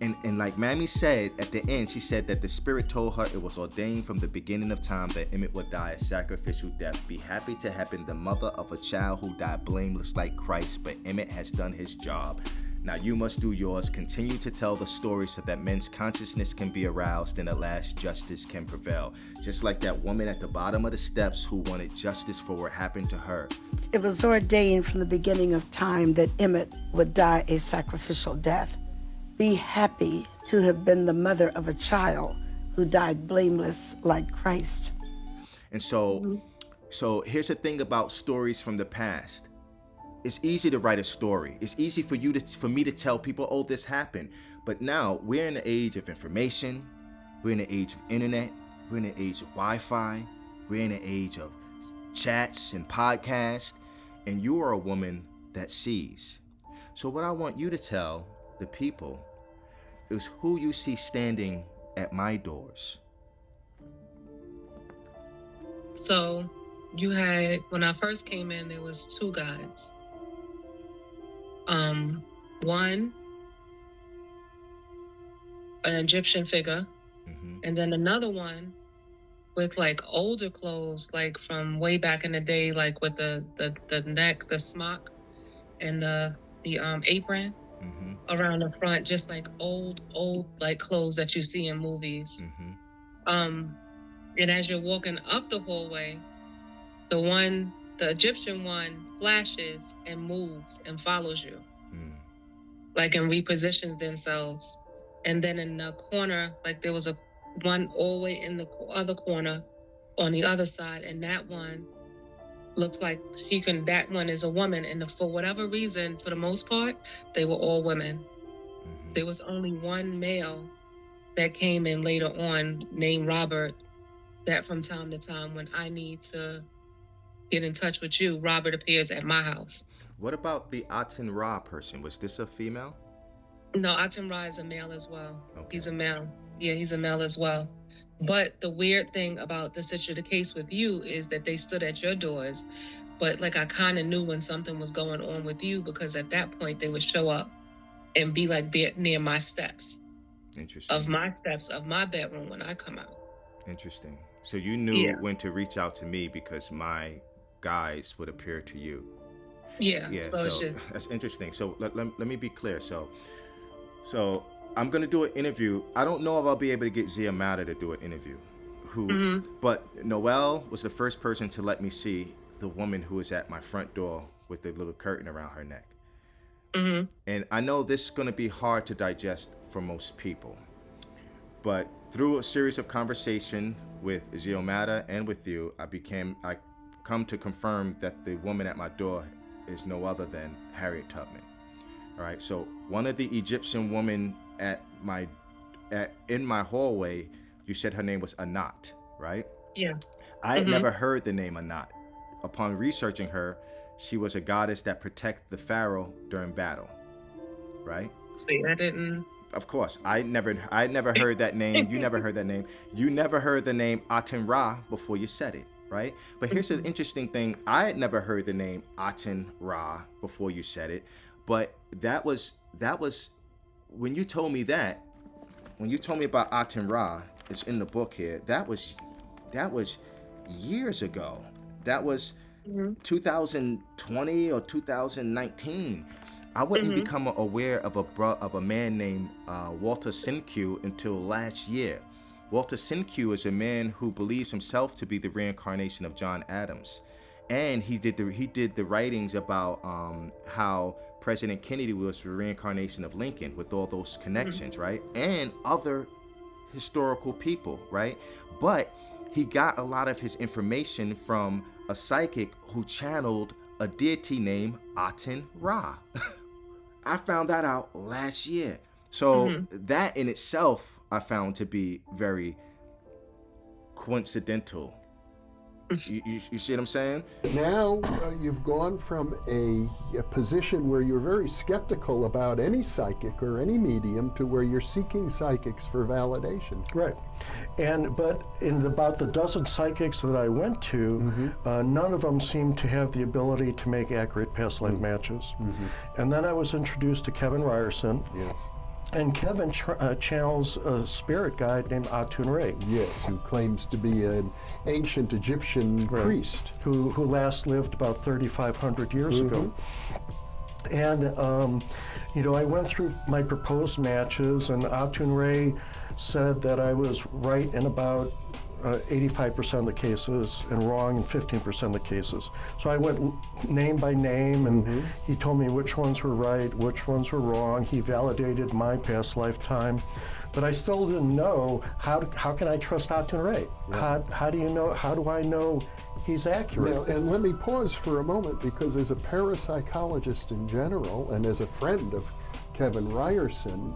And like Mammy said at the end, she said that the Spirit told her it was ordained from the beginning of time that Emmett would die a sacrificial death. Be happy to have been the mother of a child who died blameless like Christ, but Emmett has done his job. Now you must do yours. Continue to tell the story so that men's consciousness can be aroused and at last justice can prevail. Just like that woman at the bottom of the steps who wanted justice for what happened to her. It was ordained from the beginning of time that Emmett would die a sacrificial death. Be happy to have been the mother of a child who died blameless like Christ. And so here's the thing about stories from the past. It's easy to write a story. It's easy for me to tell people, oh, this happened. But now we're in the age of information. We're in the age of internet. We're in the age of Wi-Fi. We're in the age of chats and podcasts. And you are a woman that sees. So what I want you to tell the people is who you see standing at my doors. So you had, when I first came in, there was two gods. One, an Egyptian figure, and then another one with like older clothes, like from way back in the day, like with the neck, the smock, and the apron around the front, just like old like clothes that you see in movies. And as you're walking up the hallway, the Egyptian one flashes and moves and follows you, like, and repositions themselves. And then in the corner, like there was one all the way in the other corner on the other side, and that one looks like that one is a woman. And for whatever reason, for the most part, they were all women. There was only one male that came in later on named Robert, that from time to time when I need to get in touch with you, Robert appears at my house. What about the Aten Ra person? Was this a female? No, Aten Ra is a male as well. Okay. He's a male. Yeah, he's a male as well. But the weird thing about the case with you is that they stood at your doors, but like I kind of knew when something was going on with you, because at that point they would show up and be like near my steps. Interesting. Of my steps of my bedroom when I come out. Interesting. So you knew when to reach out to me because my guys would appear to you. Yeah. So it's just... that's interesting. So let me be clear. So I'm gonna do an interview. I don't know if I'll be able to get Zia Mata to do an interview. But Noelle was the first person to let me see the woman who was at my front door with the little curtain around her neck. And I know this is gonna be hard to digest for most people, but through a series of conversation with Zia Mata and with you, I come to confirm that the woman at my door is no other than Harriet Tubman. All right, so one of the Egyptian women in my hallway, you said her name was Anat, right? Yeah. I had never heard the name Anat. Upon researching her, she was a goddess that protected the pharaoh during battle, right? See, I didn't. Of course, I never heard that name. You never heard that name. You never heard the name Aten Ra before you said it, right? But here's the interesting thing. I had never heard the name Aten Ra before you said it. But that was when you told me about Aten Ra, it's in the book here. That was years ago. That was 2020 or 2019. I wouldn't become aware of a man named Walter Sinque until last year. Walter Sinque is a man who believes himself to be the reincarnation of John Adams, and he did the writings about how President Kennedy was the reincarnation of Lincoln, with all those connections, right? And other historical people, right? But he got a lot of his information from a psychic who channeled a deity named Aten Ra. I found that out last year. So that in itself I found to be very coincidental. You see what I'm saying? Now you've gone from a position where you're very skeptical about any psychic or any medium to where you're seeking psychics for validation. Right. But in about the dozen psychics that I went to, none of them seemed to have the ability to make accurate past life matches. And then I was introduced to Kevin Ryerson. Yes. And Kevin channels a spirit guide named Aten Ra. Yes, who claims to be an ancient Egyptian priest. Who last lived about 3,500 years ago. And, I went through my proposed matches, and Aten Ra said that I was right in about 85% of the cases and wrong in 15% of the cases. So I went name by name, and he told me which ones were right, which ones were wrong. He validated my past lifetime, but I still didn't know how can I trust Aten Ra? Yeah. How do I know he's accurate? Now, and let me pause for a moment, because as a parapsychologist in general, and as a friend of Kevin Ryerson,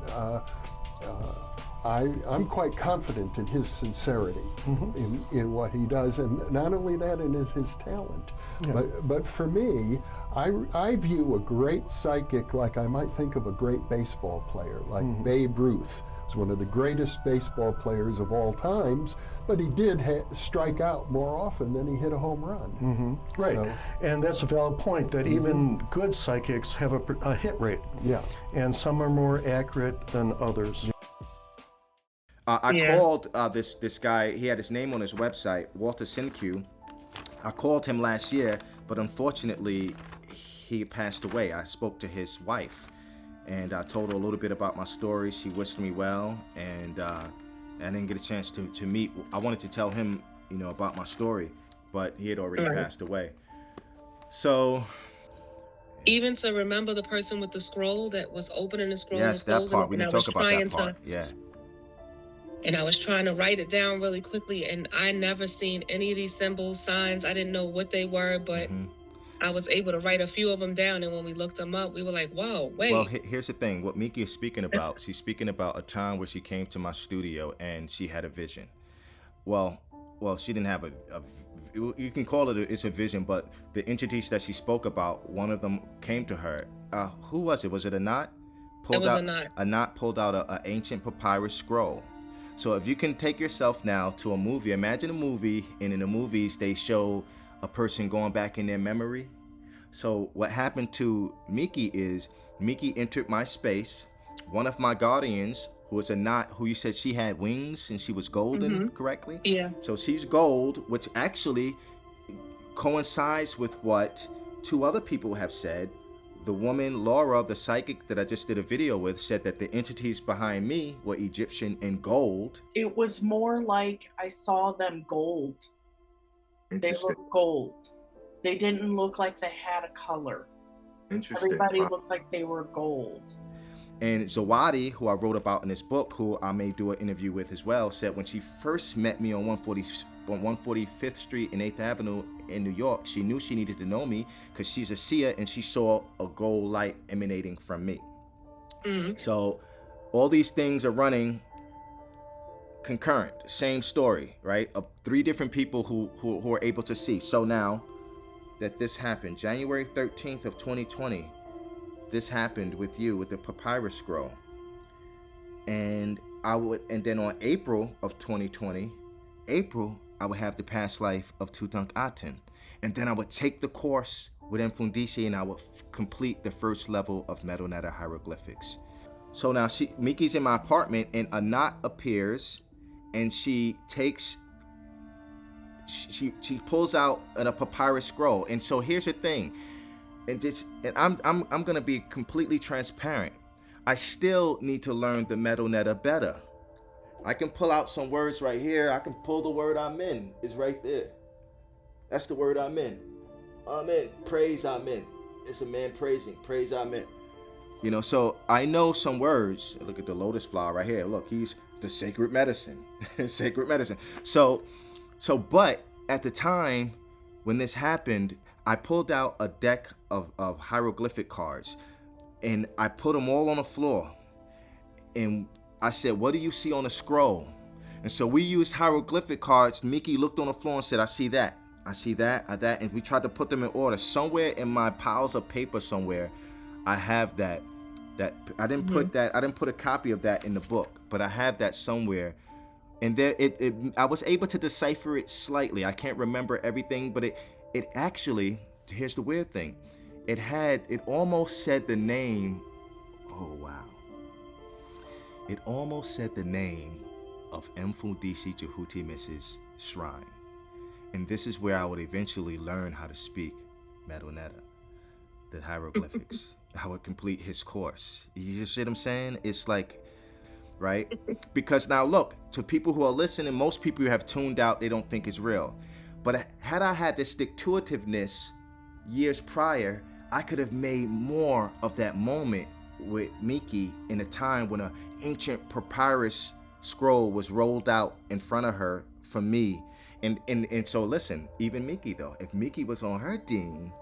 I'm quite confident in his sincerity in what he does, and not only that, in his talent. Yeah. But for me, I view a great psychic like I might think of a great baseball player, like Babe Ruth. He's one of the greatest baseball players of all times, but he did strike out more often than he hit a home run. Right, so, and that's a valid point, that even good psychics have a hit rate. Yeah. And some are more accurate than others. I called this guy. He had his name on his website, Walter Sinque. I called him last year, but unfortunately, he passed away. I spoke to his wife, and I told her a little bit about my story. She wished me well, and I didn't get a chance to meet. I wanted to tell him, about my story, but he had already passed away. So, even to remember the person with the scroll that was opening the scroll. Yes, that part. We didn't talk about that part. Yeah. And I was trying to write it down really quickly, and I never seen any of these symbols, signs. I didn't know what they were, but I was able to write a few of them down. And when we looked them up, we were like, whoa, wait. Well, here's the thing. What Meeky is speaking about, she's speaking about a time where she came to my studio and she had a vision. Well, she didn't have you can call it's a vision, but the entities that she spoke about, one of them came to her. Who was it? Was it a knot? It was a knot. A knot pulled out an ancient papyrus scroll. So if you can take yourself now to a movie, imagine a movie, and in the movies they show a person going back in their memory. So what happened to Meeky is Meeky entered my space. One of my guardians, who was a knot, who you said she had wings and she was golden, correctly? Yeah. So she's gold, which actually coincides with what two other people have said. The woman, Laura, the psychic that I just did a video with, said that the entities behind me were Egyptian and gold. It was more like I saw them gold. They looked gold. They didn't look like they had a color. Interesting. Everybody looked like they were gold. And Zawadi, who I wrote about in this book, who I may do an interview with as well, said when she first met me on 145th Street and 8th Avenue in New York, she knew she needed to know me because she's a seer and she saw a gold light emanating from me. So all these things are running concurrent, same story, right? Of 3 different people who are able to see. So now that this happened, January 13th of 2020, this happened with you with the papyrus scroll. And then on April of 2020, I would have the past life of Tutankhaten. And then I would take the course with Mfundisi and I would complete the first level of Metal Netta hieroglyphics. So now Meeky's in my apartment and a knot appears and she pulls out a papyrus scroll. And so here's the thing. And I'm gonna be completely transparent. I still need to learn the Metal Netta better. I can pull out some words right here. I can pull the word Amen. It's right there. That's the word Amen. Amen. Praise Amen. It's a man praising. Praise Amen. So I know some words. Look at the lotus flower right here. Look, he's the sacred medicine. Sacred medicine. So, but at the time when this happened, I pulled out a deck of hieroglyphic cards and I put them all on the floor. And I said, what do you see on the scroll? And so we used hieroglyphic cards. Meeky looked on the floor and said, I see that. I see that, that. And we tried to put them in order. Somewhere in my piles of paper somewhere, I have that I didn't put that, I didn't put a copy of that in the book, but I have that somewhere. And there, I was able to decipher it slightly. I can't remember everything, but it actually, here's the weird thing. It almost said the name, oh wow. It almost said the name of Mfundisi Jehutimis's shrine. And this is where I would eventually learn how to speak Metal Netta, the hieroglyphics. I would complete his course. You see what I'm saying? It's like, right? Because now look, to people who are listening, most people who have tuned out, they don't think it's real. But had I had this stick-to-itiveness years prior, I could have made more of that moment with Meeky in a time when an ancient papyrus scroll was rolled out in front of her for me. And so listen, even Meeky though, if Meeky was on her ding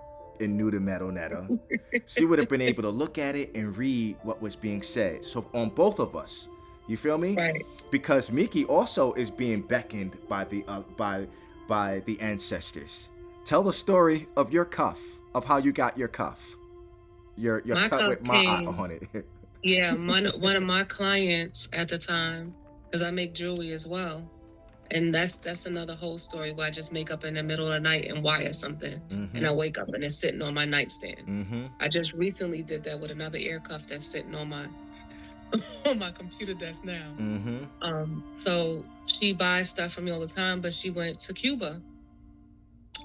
and knew the Metal Netta, she would have been able to look at it and read what was being said. So on both of us, you feel me? Right. Because Meeky also is being beckoned by the ancestors. Tell the story of your cuff, of how you got your cuff. Your cuff with my eye on it. Yeah, one of my clients at the time, because I make jewelry as well. And that's another whole story where I just make up in the middle of the night and wire something. And I wake up and it's sitting on my nightstand. I just recently did that with another ear cuff that's sitting on my on my computer desk now. Mm-hmm. So she buys stuff from me all the time, but she went to Cuba.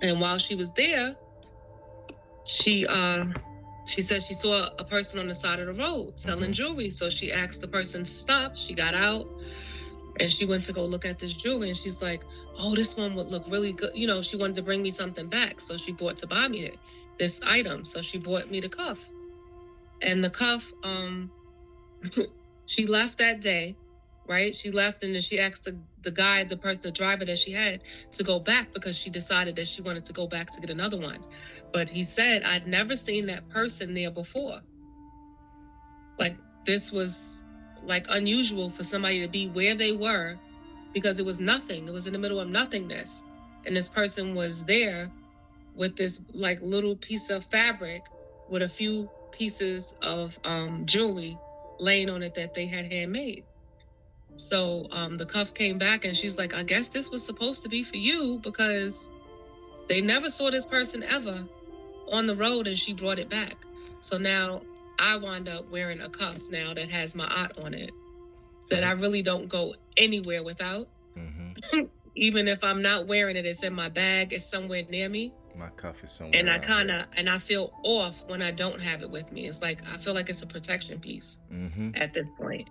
And while she was there, she said she saw a person on the side of the road selling jewelry. So she asked the person to stop. She got out and she went to go look at this jewelry. And she's like, oh, this one would look really good. You know, she wanted to bring me something back. So she bought to buy me this item. So she bought me the cuff. And the cuff, she left that day, right? She left and then she asked the guy, the driver that she had to go back because she decided that she wanted to go back to get another one. But he said, I'd never seen that person there before. Like, this was like unusual for somebody to be where they were because it was nothing. It was in the middle of nothingness. And this person was there with this like little piece of fabric with a few pieces of jewelry laying on it that they had handmade. So the cuff came back and she's like, I guess this was supposed to be for you because they never saw this person ever on the road, and she brought it back. So now I wind up wearing a cuff now that has my aunt on it that I really don't go anywhere without. Even if I'm not wearing it, it's in my bag, it's somewhere near me. My cuff is somewhere. And I feel off when I don't have it with me. It's like I feel like it's a protection piece at this point.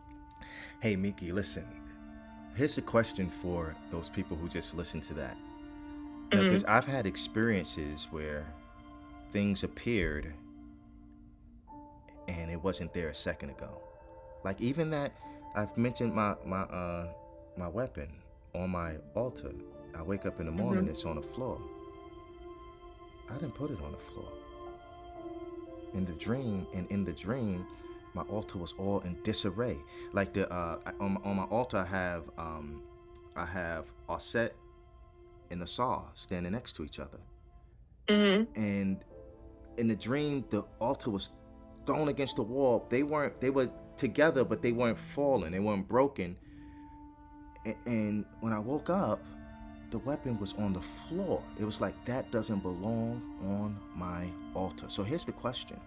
Hey, Meeky, listen. Here's a question for those people who just listen to that. Because I've had experiences where things appeared and it wasn't there a second ago. Like even that, I've mentioned my weapon on my altar. I wake up in the morning, it's on the floor. I didn't put it on the floor. In the dream, my altar was all in disarray. Like on my altar, I have Osset and the saw standing next to each other. And in the dream, the altar was thrown against the wall. They were together, but they weren't falling. They weren't broken. And when I woke up, the weapon was on the floor. It was like, that doesn't belong on my altar. So here's the question.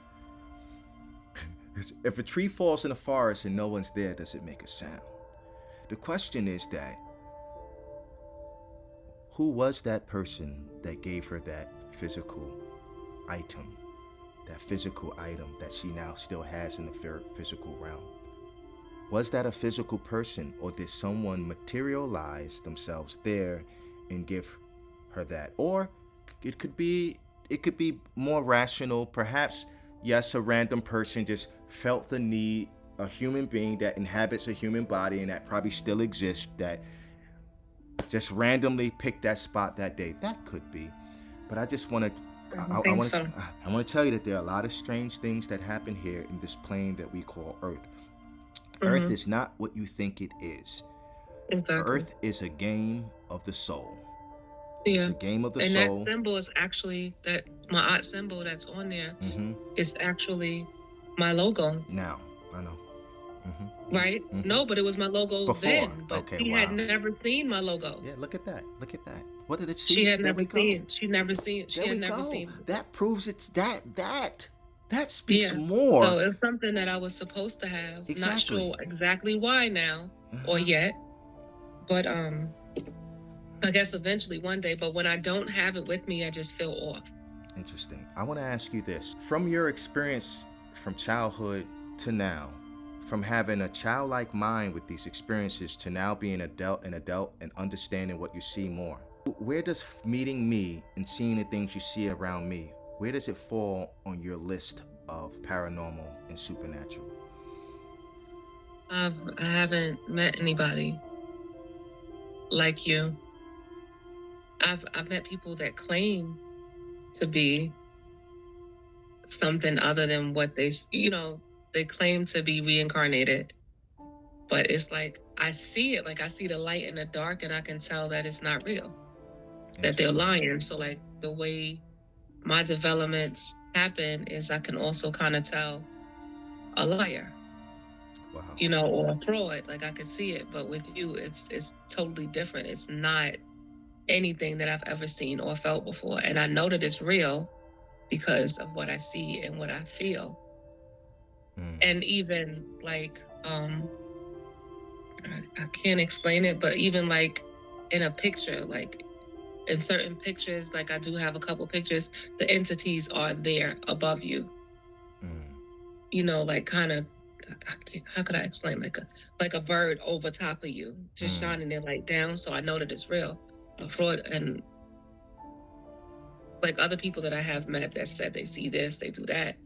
If a tree falls in the forest and no one's there, does it make a sound? The question is that, who was that person that gave her that physical item that she now still has in the physical realm? Was that a physical person, or did someone materialize themselves there and give her that? Or it could be more rational. Perhaps, yes, a random person just felt the need, a human being that inhabits a human body and that probably still exists, that just randomly picked that spot that day. That could be. But I just want to I want to tell you that there are a lot of strange things that happen here in this plane that we call Earth. Earth is not what you think it is. Exactly. Earth is a game of the soul. Yeah. It's a game of the and soul. And that symbol is actually, that my aunt symbol that's on there is actually my logo. Now, I know. Right? No, but it was my logo before. Then. But okay, she had never seen my logo. Yeah, look at that. Look at that. What did it see? She had never seen. She never seen. She had never seen. That proves it's that speaks more. So it's something that I was supposed to have. Exactly. Not sure exactly why now or yet. But I guess eventually one day. But when I don't have it with me, I just feel off. Interesting. I want to ask you this. From your experience from childhood to now, from having a childlike mind with these experiences to now being an adult and understanding what you see more, where does meeting me and seeing the things you see around me, where does it fall on your list of paranormal and supernatural? I haven't met anybody like you. I've met people that claim to be something other than what they claim to be reincarnated, but it's like I see it, like I see the light in the dark and I can tell that it's not real, that they're lying. So like the way my developments happen is I can also kind of tell a liar, or a fraud. Like I could see it, but with you, it's totally different. It's not anything that I've ever seen or felt before, and I know that it's real because of what I see and what I feel. And even like I can't explain it, but even like in a picture, like in certain pictures, like I do have a couple pictures, the entities are there above you. You know, like kind of, how could I explain, like a bird over top of you, just shining their light down, so I know that it's real. But Freud and like other people that I have met that said they see this, they do that,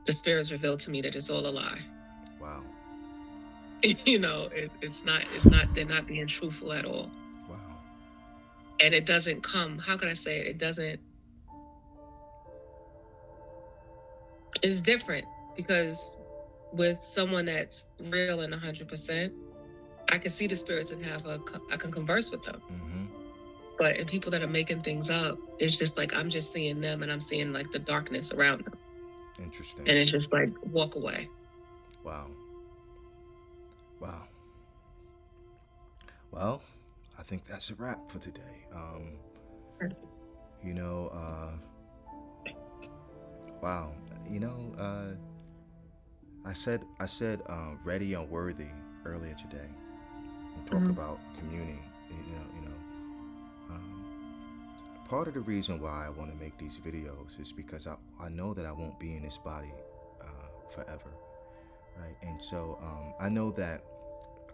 the spirits revealed to me that it's all a lie. Wow. You know, it's not, they're not being truthful at all. Wow. And it doesn't come, how can I say it? It doesn't, it's different because with someone that's real and 100%, I can see the spirits and I can converse with them. But in people that are making things up, it's just like, I'm just seeing them and I'm seeing like the darkness around them. Interesting. And it's just like, walk away. Wow. Wow. Well, I think that's a wrap for today. You know, wow. You know, I said ready and worthy earlier today and talk about communing. Part of the reason why I want to make these videos is because I know that I won't be in this body forever, right? And so I know that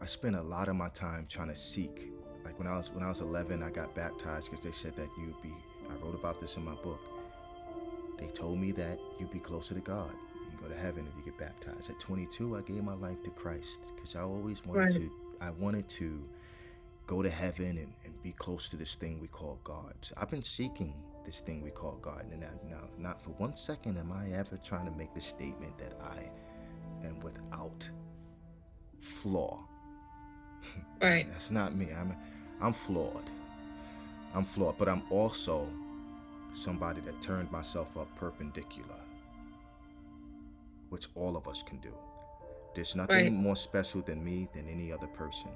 I spent a lot of my time trying to seek. Like when I was 11, I got baptized because they said that you'd be. I wrote about this in my book. They told me that you'd be closer to God. You can go to heaven if you get baptized. At 22, I gave my life to Christ because I always wanted to. I wanted to go to heaven and be close to this thing we call God. So I've been seeking this thing we call God, and now, not for 1 second am I ever trying to make the statement that I am without flaw. Right. That's not me. I'm flawed. I'm flawed, but I'm also somebody that turned myself up perpendicular, which all of us can do. There's nothing more special than me than any other person.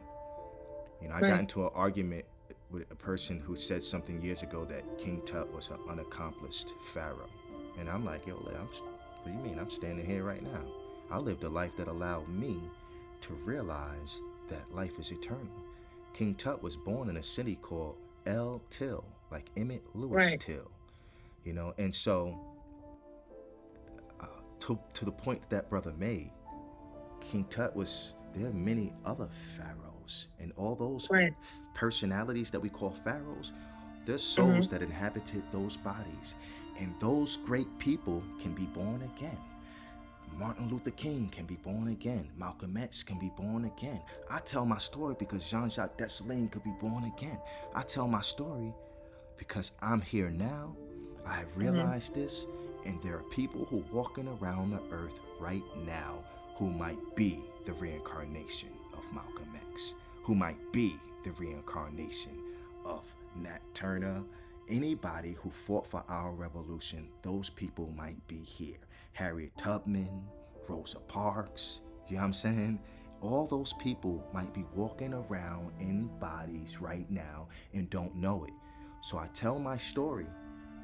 You know, I got into an argument with a person who said something years ago that King Tut was an unaccomplished pharaoh. And I'm like, yo, what do you mean? I'm standing here right now. I lived a life that allowed me to realize that life is eternal. King Tut was born in a city called El Till, like Emmett Lewis Till. You know, and so to the point that brother made, King Tut there are many other pharaohs. And all those personalities that we call pharaohs, they're souls that inhabited those bodies. And those great people can be born again. Martin Luther King can be born again. Malcolm X can be born again. I tell my story because Jean-Jacques Dessalines could be born again. I tell my story because I'm here now. I have realized this, and there are people who are walking around the earth right now who might be the reincarnation of Malcolm X, who might be the reincarnation of Nat Turner. Anybody who fought for our revolution, those people might be here. Harriet Tubman, Rosa Parks, you know what I'm saying? All those people might be walking around in bodies right now and don't know it. So I tell my story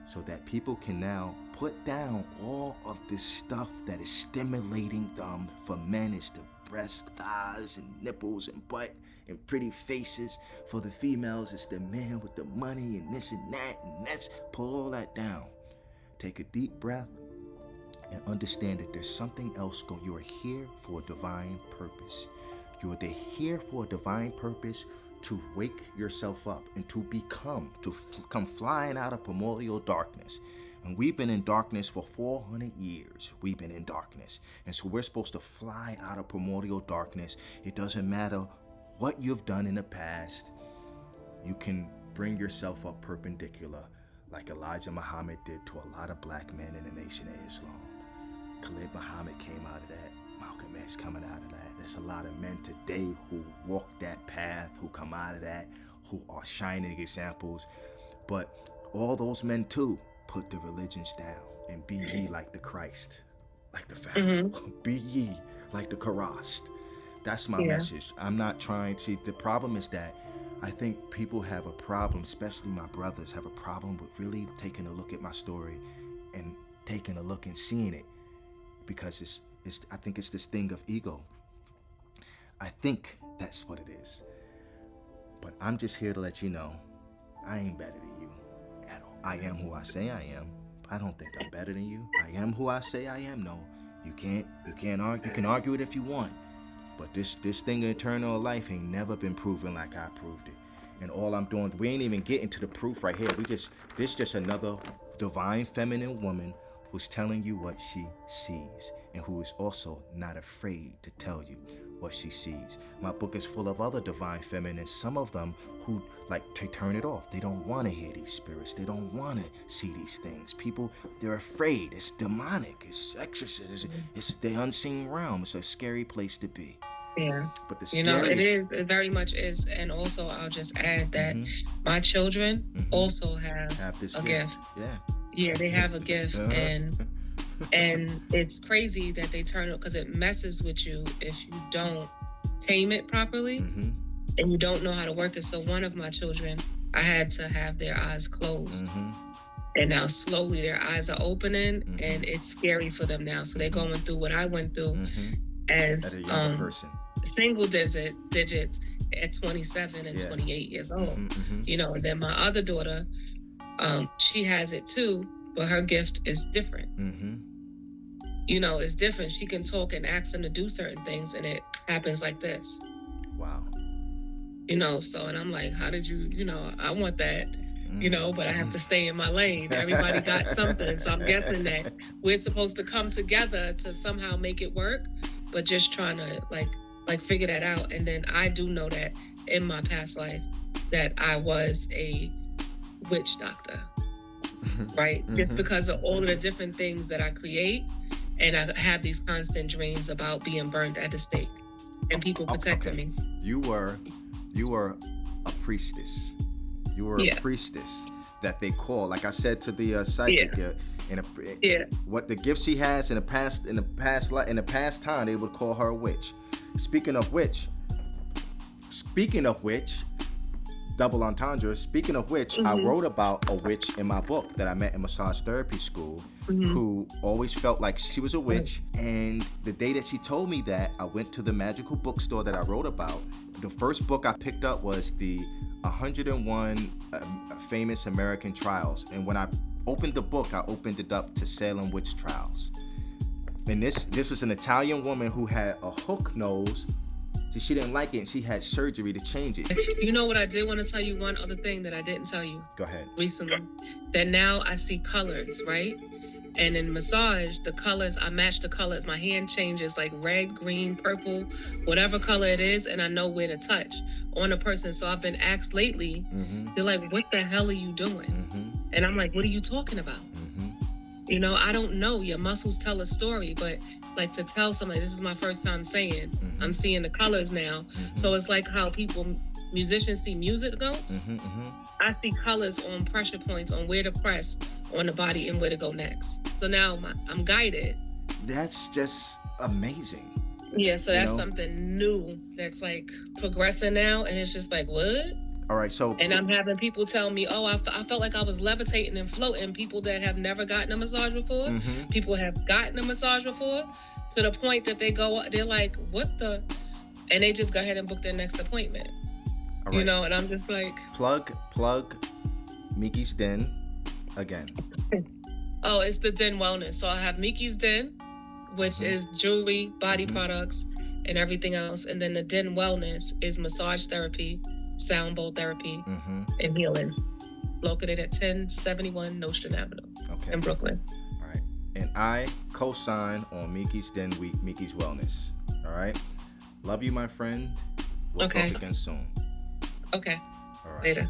so that people can now put down all of this stuff that is stimulating them. For men, it's the breast, thighs, and nipples, and butt, and pretty faces. For the females, it's the man with the money, and this and that, and let's pull all that down. Take a deep breath and understand that there's something else going. You are here for a divine purpose. You are here for a divine purpose to wake yourself up and to come flying out of primordial darkness. And we've been in darkness for 400 years. We've been in darkness. And so we're supposed to fly out of primordial darkness. It doesn't matter what you've done in the past. You can bring yourself up perpendicular like Elijah Muhammad did to a lot of black men in the Nation of Islam. Khalid Muhammad came out of that. Malcolm X coming out of that. There's a lot of men today who walk that path, who come out of that, who are shining examples. But all those men too put the religions down and be ye like the Christ, like the Pharaoh. Be ye like the Christ. That's my message. I'm not trying to. The problem is that I think people have a problem, especially my brothers, have a problem with really taking a look at my story and taking a look and seeing it, because I think it's this thing of ego. I think that's what it is. But I'm just here to let you know, I ain't better than you at all. I am who I say I am. I don't think I'm better than you. I am who I say I am. No, you can't argue. You can argue it if you want. But this thing of eternal life ain't never been proven like I proved it. And all I'm doing, we ain't even getting to the proof right here. This just another divine feminine woman who's telling you what she sees and who is also not afraid to tell you what she sees. My book is full of other divine feminines, some of them who like to turn it off. They don't want to hear these spirits. They don't want to see these things. People, they're afraid. It's demonic. It's exorcist. It's the unseen realm. It's a scary place to be. Yeah. But the it is. It very much is. And also, I'll just add that my children also have this a gift. Yeah. Yeah, they have a gift, and it's crazy that they turn it because it messes with you if you don't tame it properly and you don't know how to work it. So one of my children, I had to have their eyes closed. And now slowly their eyes are opening and it's scary for them now. So they're going through what I went through as a younger person. Single digits at 27 and 28 years old. You know, and then my other daughter, she has it too, but her gift is different. You know, it's different. She can talk and ask them to do certain things and it happens like this. Wow. You know, so, and I'm like, how did you know, I want that, you know, but I have to stay in my lane. Everybody got something. So I'm guessing that we're supposed to come together to somehow make it work, but just trying to like figure that out. And then I do know that in my past life that I was a witch doctor, right? Just because of all of the different things that I create. And I have these constant dreams about being burned at the stake and people protecting me. You were a priestess. You were a priestess that they call, like I said to the psychic, what the gift she has in the past time, they would call her a witch. Speaking of which, double entendre. Speaking of which, I wrote about a witch in my book that I met in massage therapy school who always felt like she was a witch. And the day that she told me that, I went to the magical bookstore that I wrote about. The first book I picked up was the 101 famous American trials. And when I opened the book, I opened it up to Salem witch trials. And this was an Italian woman who had a hook nose. She didn't like it and she had surgery to change it. You know what, I did want to tell you one other thing that I didn't tell you. Go ahead. Recently. That now I see colors, right? And in massage, the colors, I match the colors. My hand changes like red, green, purple, whatever color it is, and I know where to touch on a person. So I've been asked lately, they're like, what the hell are you doing? And I'm like, what are you talking about? You know, I don't know. Your muscles tell a story, but like to tell somebody, this is my first time saying, I'm seeing the colors now. So it's like how musicians see music notes. I see colors on pressure points on where to press on the body and where to go next. So now I'm guided. That's just amazing. Yeah, so that's something new that's like progressing now. And it's just like, what? All right, so... And I'm having people tell me, oh, I felt like I was levitating and floating. People that have never gotten a massage before, people have gotten a massage before, to the point that they're like, what the... And they just go ahead and book their next appointment. All right. You know, and I'm just like... Plug Meeky's Den again. Oh, it's the Den Wellness. So I have Meeky's Den, which is jewelry, body products, and everything else. And then the Den Wellness is massage therapy, sound bowl therapy, and healing, located at 1071 Nostrand Avenue in Brooklyn. All right. And I co-sign on Meeky's Den Week, Meeky's Wellness. All right. Love you, my friend. We'll talk again soon. Okay. All right. Later.